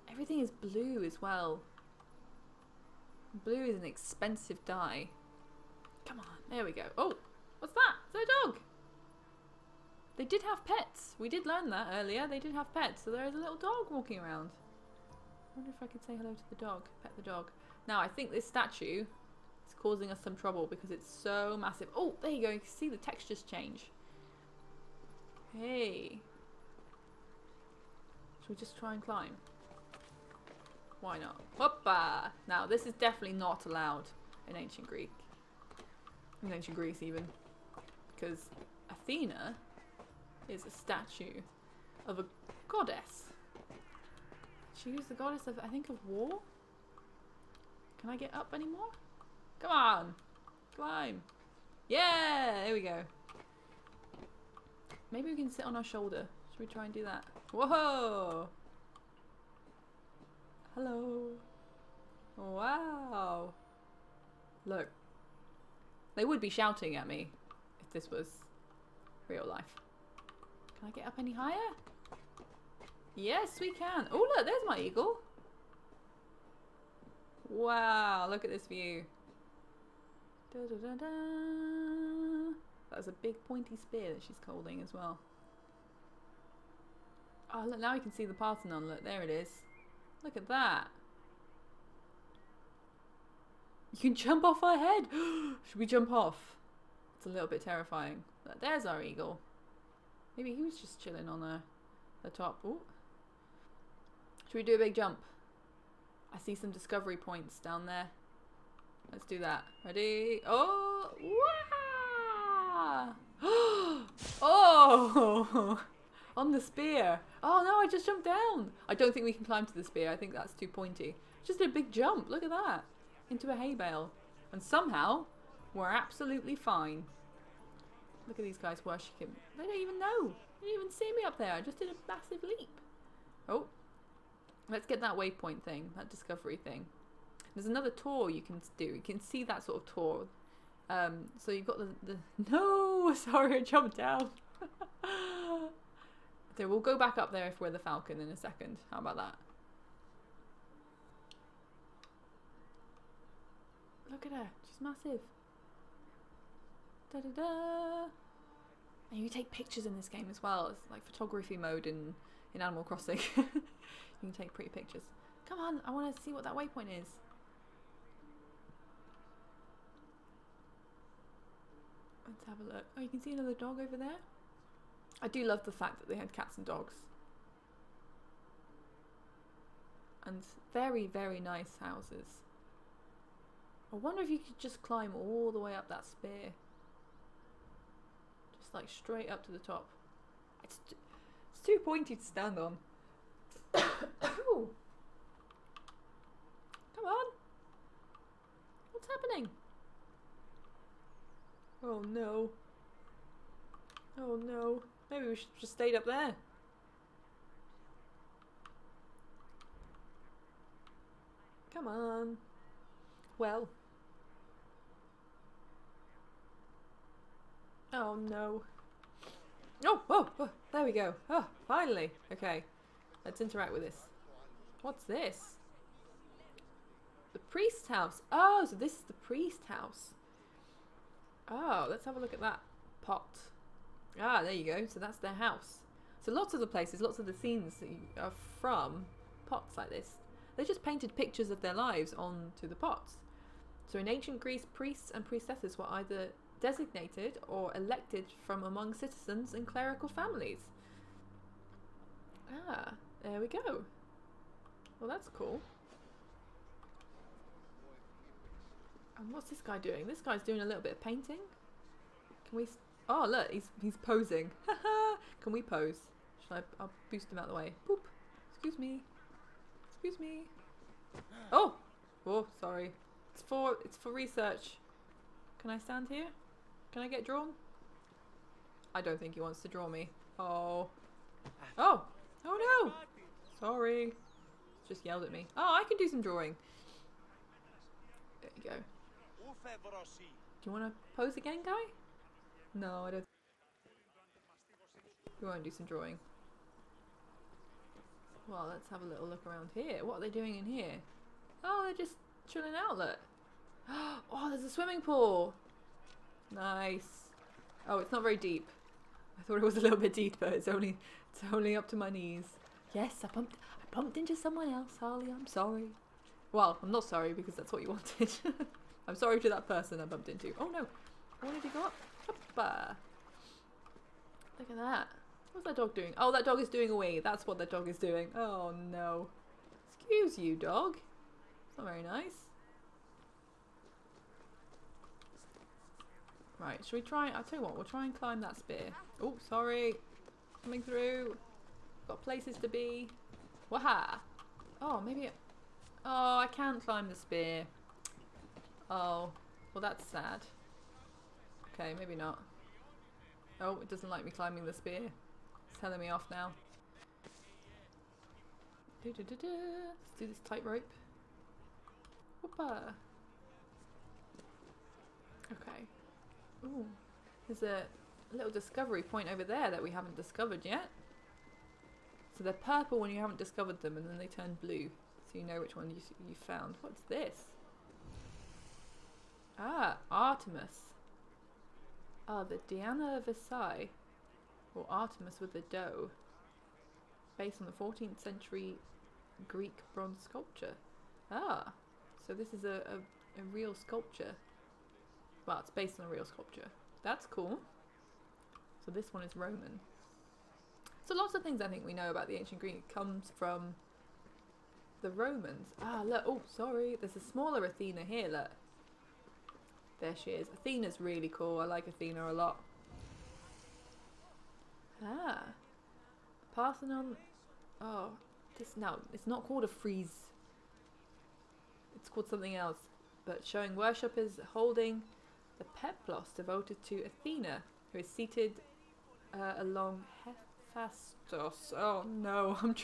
Everything is blue as well. Blue is an expensive dye. Come on, there we go. Oh, what's that? Is that a dog? They did have pets. We did learn that earlier. They did have pets. So there is a little dog walking around. I wonder if I could say hello to the dog. Pet the dog. Now, I think this statue is causing us some trouble because it's so massive. Oh, there you go. You can see the textures change. Hey. Should we just try and climb? Why not? Hoppa! Now, this is definitely not allowed in ancient Greek. In ancient Greece, even. Because Athena is a statue of a goddess. She was the goddess of, I think, of war? Can I get up anymore? Come on! Climb! Yeah! There we go. Maybe we can sit on our shoulder. Should we try and do that? Whoa! Hello. Wow. Look. They would be shouting at me if this was real life. Can I get up any higher? Yes, we can. Oh, look, there's my eagle. Wow, look at this view. Da, da, da, da. That's a big pointy spear that she's holding as well. Oh, look, now we can see the Parthenon. Look, there it is. Look at that. You can jump off her head. Should we jump off? It's a little bit terrifying. But there's our eagle. Maybe he was just chilling on the top. Ooh. Should we do a big jump? I see some discovery points down there. Let's do that. Ready? Oh! Wow! Oh! On the spear. Oh no, I just jumped down. I don't think we can climb to the spear. I think that's too pointy. Just a big jump. Look at that. Into a hay bale. And somehow, we're absolutely fine. Look at these guys worshipping. They don't even know. They didn't even see me up there. I just did a massive leap. Oh. Let's get that waypoint thing. That discovery thing. There's another tour you can do. You can see that sort of tour. So you've got the no! Sorry, I jumped down. So we'll go back up there if we're the falcon in a second. How about that? Look at her. She's massive. Da da da. And you take pictures in this game as well. It's like photography mode in Animal Crossing. You can take pretty pictures. Come on, I want to see what that waypoint is. Let's have a look. Oh, you can see another dog over there. I do love the fact that they had cats and dogs. And very, very nice houses. I wonder if you could just climb all the way up that spear. Just like straight up to the top. It's too pointy to stand on. Ooh. Come on. What's happening? Oh no. Oh no. Maybe we should just stayed up there. Come on. Well. Oh no. Oh, there we go. Oh, finally. Okay. Let's interact with this. What's this? The priest's house. Oh, so this is the priest house. Oh, let's have a look at that pot. Ah, there you go. So that's their house. So lots of the places, lots of the scenes that are from pots like this. They just painted pictures of their lives onto the pots. So in ancient Greece, priests and priestesses were either designated or elected from among citizens and clerical families. Ah, there we go. Well, that's cool. And what's this guy doing? This guy's doing a little bit of painting. Can we... Oh, look, he's posing. Can we pose? I'll boost him out of the way. Boop. Excuse me. Excuse me. Oh! Oh, sorry. It's for research. Can I stand here? Can I get drawn? I don't think he wants to draw me. Oh. Oh! Oh no! Sorry. Just yelled at me. Oh, I can do some drawing. There you go. Do you want to pose again, guy? No, I don't. We won't do some drawing. Well, let's have a little look around here. What are they doing in here? Oh, they're just chilling out, look. Oh, there's a swimming pool. Nice. Oh, it's not very deep. I thought it was a little bit deeper. It's only up to my knees. Yes, I bumped into someone else, Harley. I'm sorry. Well, I'm not sorry because that's what you wanted. I'm sorry to that person I bumped into. Oh no. Where did he go up? Hoppa. Look at that. What's that dog doing? Oh, that dog is doing a wee. That's what that dog is doing. Oh no. Excuse you, dog. It's not very nice. Right, should we try? I'll tell you what, we'll try and climb that spear. Oh, sorry. Coming through. Got places to be. Waha! Oh, maybe... Oh, I can't climb the spear. Oh, well that's sad. Okay, maybe not. Oh, it doesn't like me climbing the spear. It's telling me off now. Let's do this tightrope. Whoopa! Okay. Ooh, there's a little discovery point over there that we haven't discovered yet. So they're purple when you haven't discovered them, and then they turn blue, so you know which one you found. What's this? Ah, Artemis. Ah, the Diana of Versailles, or Artemis with the doe, based on the 14th century Greek bronze sculpture. Ah, so this is a real sculpture. Well, it's based on a real sculpture. That's cool. So this one is Roman. So lots of things I think we know about the ancient Greek comes from the Romans. Ah, look. Oh, sorry. There's a smaller Athena here, look. There she is. Athena's really cool. I like Athena a lot. Ah. Parthenon. Oh, this now. It's not called a frieze. It's called something else. But showing worshippers holding the peplos devoted to Athena, who is seated along Hephaestus. Oh no, I'm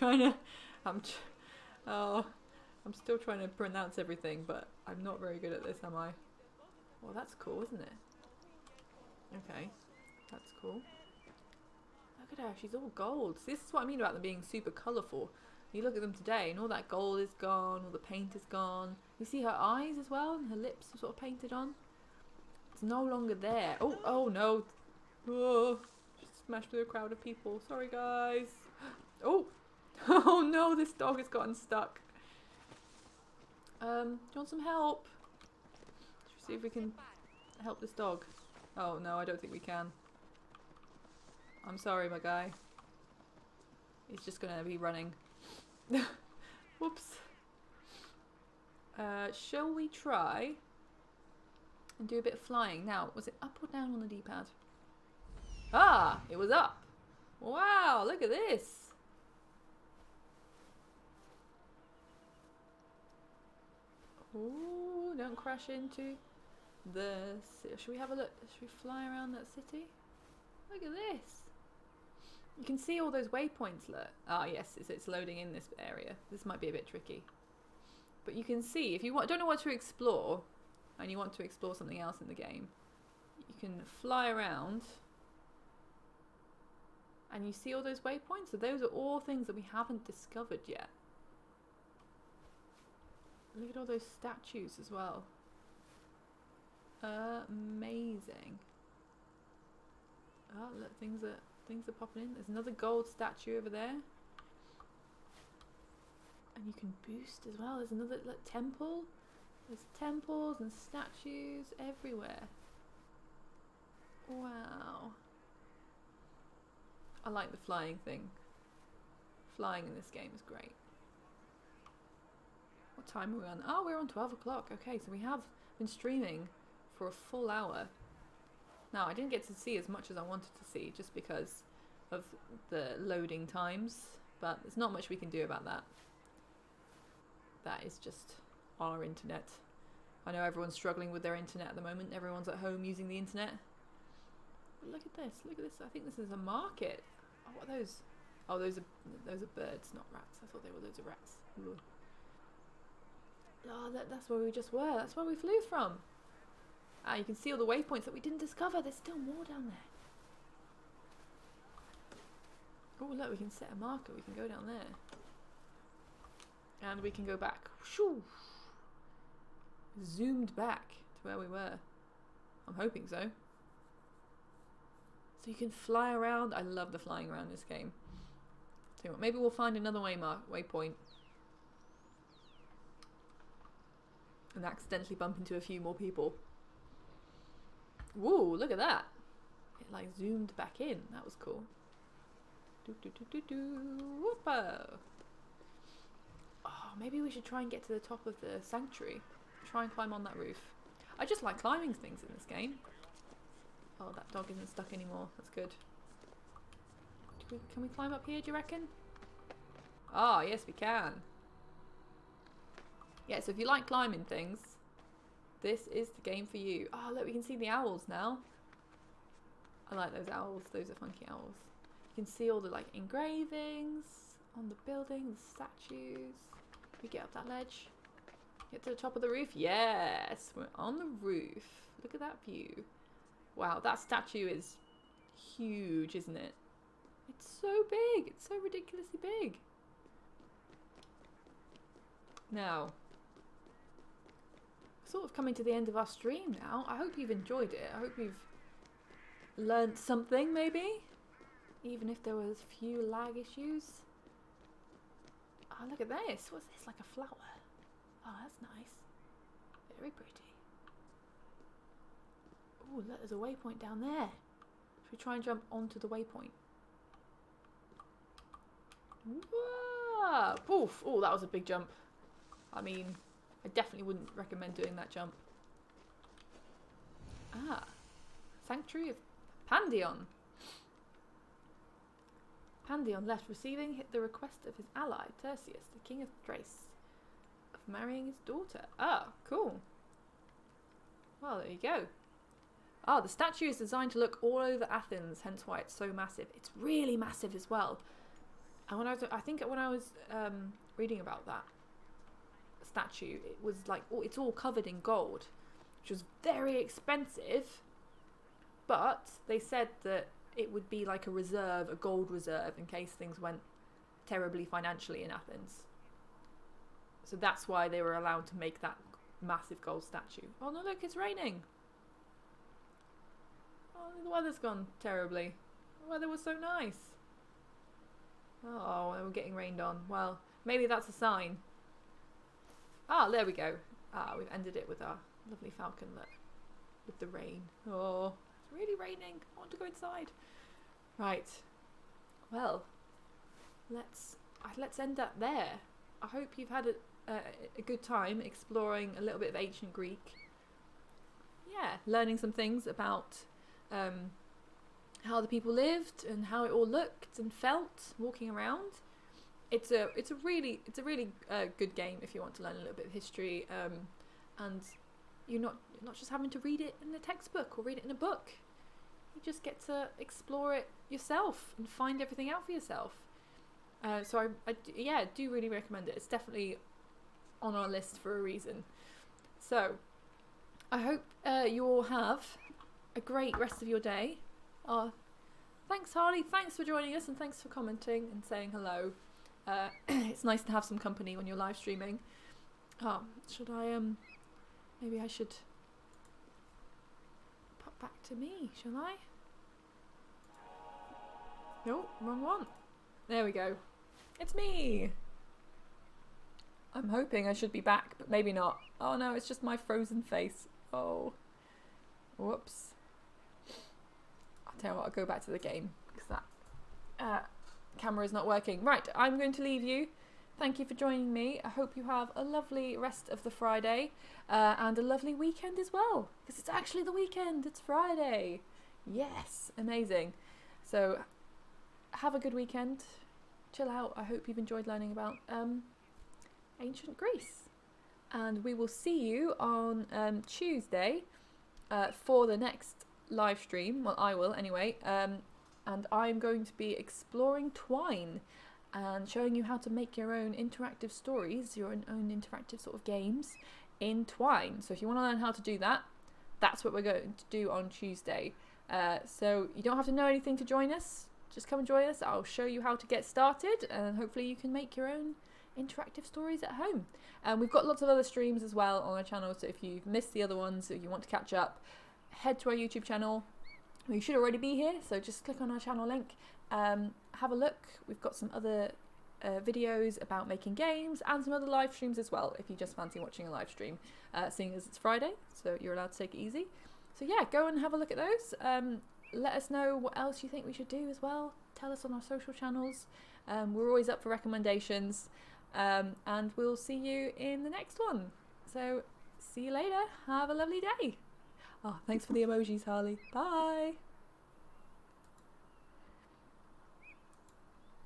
still trying to pronounce everything, but I'm not very good at this, am I? Well, that's cool, isn't it? Okay, that's cool. Look at her, she's all gold. See, this is what I mean about them being super colourful. You look at them today and all that gold is gone, all the paint is gone. You see her eyes as well, and her lips are sort of painted on. It's no longer there. Oh no. Oh, smashed through a crowd of people. Sorry, guys. Oh! Oh no, this dog has gotten stuck. Do you want some help? Should we see if we can help this dog? Oh no, I don't think we can. I'm sorry, my guy. He's just gonna be running. Whoops. Shall we try and do a bit of flying? Now, was it up or down on the D-pad? Ah, it was up. Wow, look at this. Ooh, don't crash into the... Should we have a look? Should we fly around that city? Look at this. You can see all those waypoints, look. Ah, yes, it's loading in this area. This might be a bit tricky. But you can see, if you don't know what to explore, and you want to explore something else in the game, you can fly around, and you see all those waypoints. So those are all things that we haven't discovered yet. Look at all those statues as well. Amazing. Oh, look, things are popping in. There's another gold statue over there. And you can boost as well. There's another temple. There's temples and statues everywhere. Wow. I like the flying thing. Flying in this game is great. What time are we on? Oh, we're on 12 o'clock. Okay, so we have been streaming for a full hour. Now, I didn't get to see as much as I wanted to see just because of the loading times, but there's not much we can do about that. That is just our internet. I know everyone's struggling with their internet at the moment. Everyone's at home using the internet. But look at this. Look at this. I think this is a market. Oh, what are those? Oh, those are birds, not rats. I thought they were loads of rats. Ooh. Oh, that's where we just were. That's where we flew from. Ah, you can see all the waypoints that we didn't discover. There's still more down there. Oh, look, we can set a marker. We can go down there. And we can go back. Shoo! Zoomed back to where we were. I'm hoping so. So you can fly around. I love the flying around in this game. Tell you what, maybe we'll find another waypoint. And accidentally bump into a few more people. Whoa, look at that. It like zoomed back in. That was cool. Whoopa. Oh, maybe we should try and get to the top of the sanctuary. Try and climb on that roof. I just like climbing things in this game. Oh, that dog isn't stuck anymore. That's good. Can we climb up here, do you reckon? Ah, yes we can. Yeah, so if you like climbing things, this is the game for you. Oh, look, we can see the owls now. I like those owls. Those are funky owls. You can see all the like engravings on the building, the statues. We get up that ledge. Get to the top of the roof. Yes, we're on the roof. Look at that view. Wow, that statue is huge, isn't it? It's so big. It's so ridiculously big. Now, sort of coming to the end of our stream now. I hope you've enjoyed it. I hope you've learnt something, maybe, even if there was a few lag issues. Oh, look at this. What's this? Like a flower? Oh, that's nice. Very pretty. Oh, look, there's a waypoint down there. Should we try and jump onto the waypoint? Whoa! Poof! Oh, that was a big jump. I mean, I definitely wouldn't recommend doing that jump. Ah, Sanctuary of Parthenon. Parthenon left receiving the request of his ally, Tertius, the king of Thrace, of marrying his daughter. Ah, cool. Well, there you go. Ah, the statue is designed to look all over Athens, hence why it's so massive. It's really massive as well. And when I think when I was reading about that statue, it was like, it's all covered in gold, which was very expensive, but they said that it would be like a reserve, a gold reserve, in case things went terribly financially in Athens. So that's why they were allowed to make that massive gold statue. Oh no, look, it's raining. Oh, the weather's gone terribly. The weather was so nice. Oh, and we're getting rained on. Well, maybe that's a sign. Ah, there we go. Ah, we've ended it with our lovely falcon with the rain. Oh, it's really raining. I want to go inside. Right. Well, let's end up there. I hope you've had a good time exploring a little bit of ancient Greek. Yeah, learning some things about how the people lived and how it all looked and felt walking around. It's a really good game if you want to learn a little bit of history, and you're not just having to read it in a textbook or read it in a book. You just get to explore it yourself and find everything out for yourself. So I do really recommend it. It's definitely on our list for a reason. So I hope you all have a great rest of your day. Thanks Harley, thanks for joining us and thanks for commenting and saying hello. It's nice to have some company when you're live streaming. Should I maybe I should pop back to me, shall I? No, wrong one. There we go. It's me. I'm hoping I should be back, but maybe not. Oh no, it's just my frozen face. Oh. Whoops. I'll tell you what, I'll go back to the game because that camera is not working. Right, I'm going to leave you. Thank you for joining me. I hope you have a lovely rest of the Friday and a lovely weekend as well, because it's actually the weekend. It's Friday. Yes, amazing. So have a good weekend. Chill out. I hope you've enjoyed learning about ancient Greece. And we will see you on Tuesday for the next live stream. Well, I will anyway. And I'm going to be exploring Twine and showing you how to make your own interactive stories, your own interactive sort of games in Twine. So if you want to learn how to do that, that's what we're going to do on Tuesday. So you don't have to know anything to join us. Just come and join us. I'll show you how to get started and hopefully you can make your own interactive stories at home. We've got lots of other streams as well on our channel, so if you've missed the other ones or you want to catch up, head to our YouTube channel. You should already be here, so just click on our channel link, have a look. We've got some other videos about making games and some other live streams as well if you just fancy watching a live stream, seeing as it's Friday, so you're allowed to take it easy. So yeah, go and have a look at those. Let us know what else you think we should do as well. Tell us on our social channels. We're always up for recommendations, and we'll see you in the next one. So see you later. Have a lovely day. Oh, thanks for the emojis, Harley. Bye.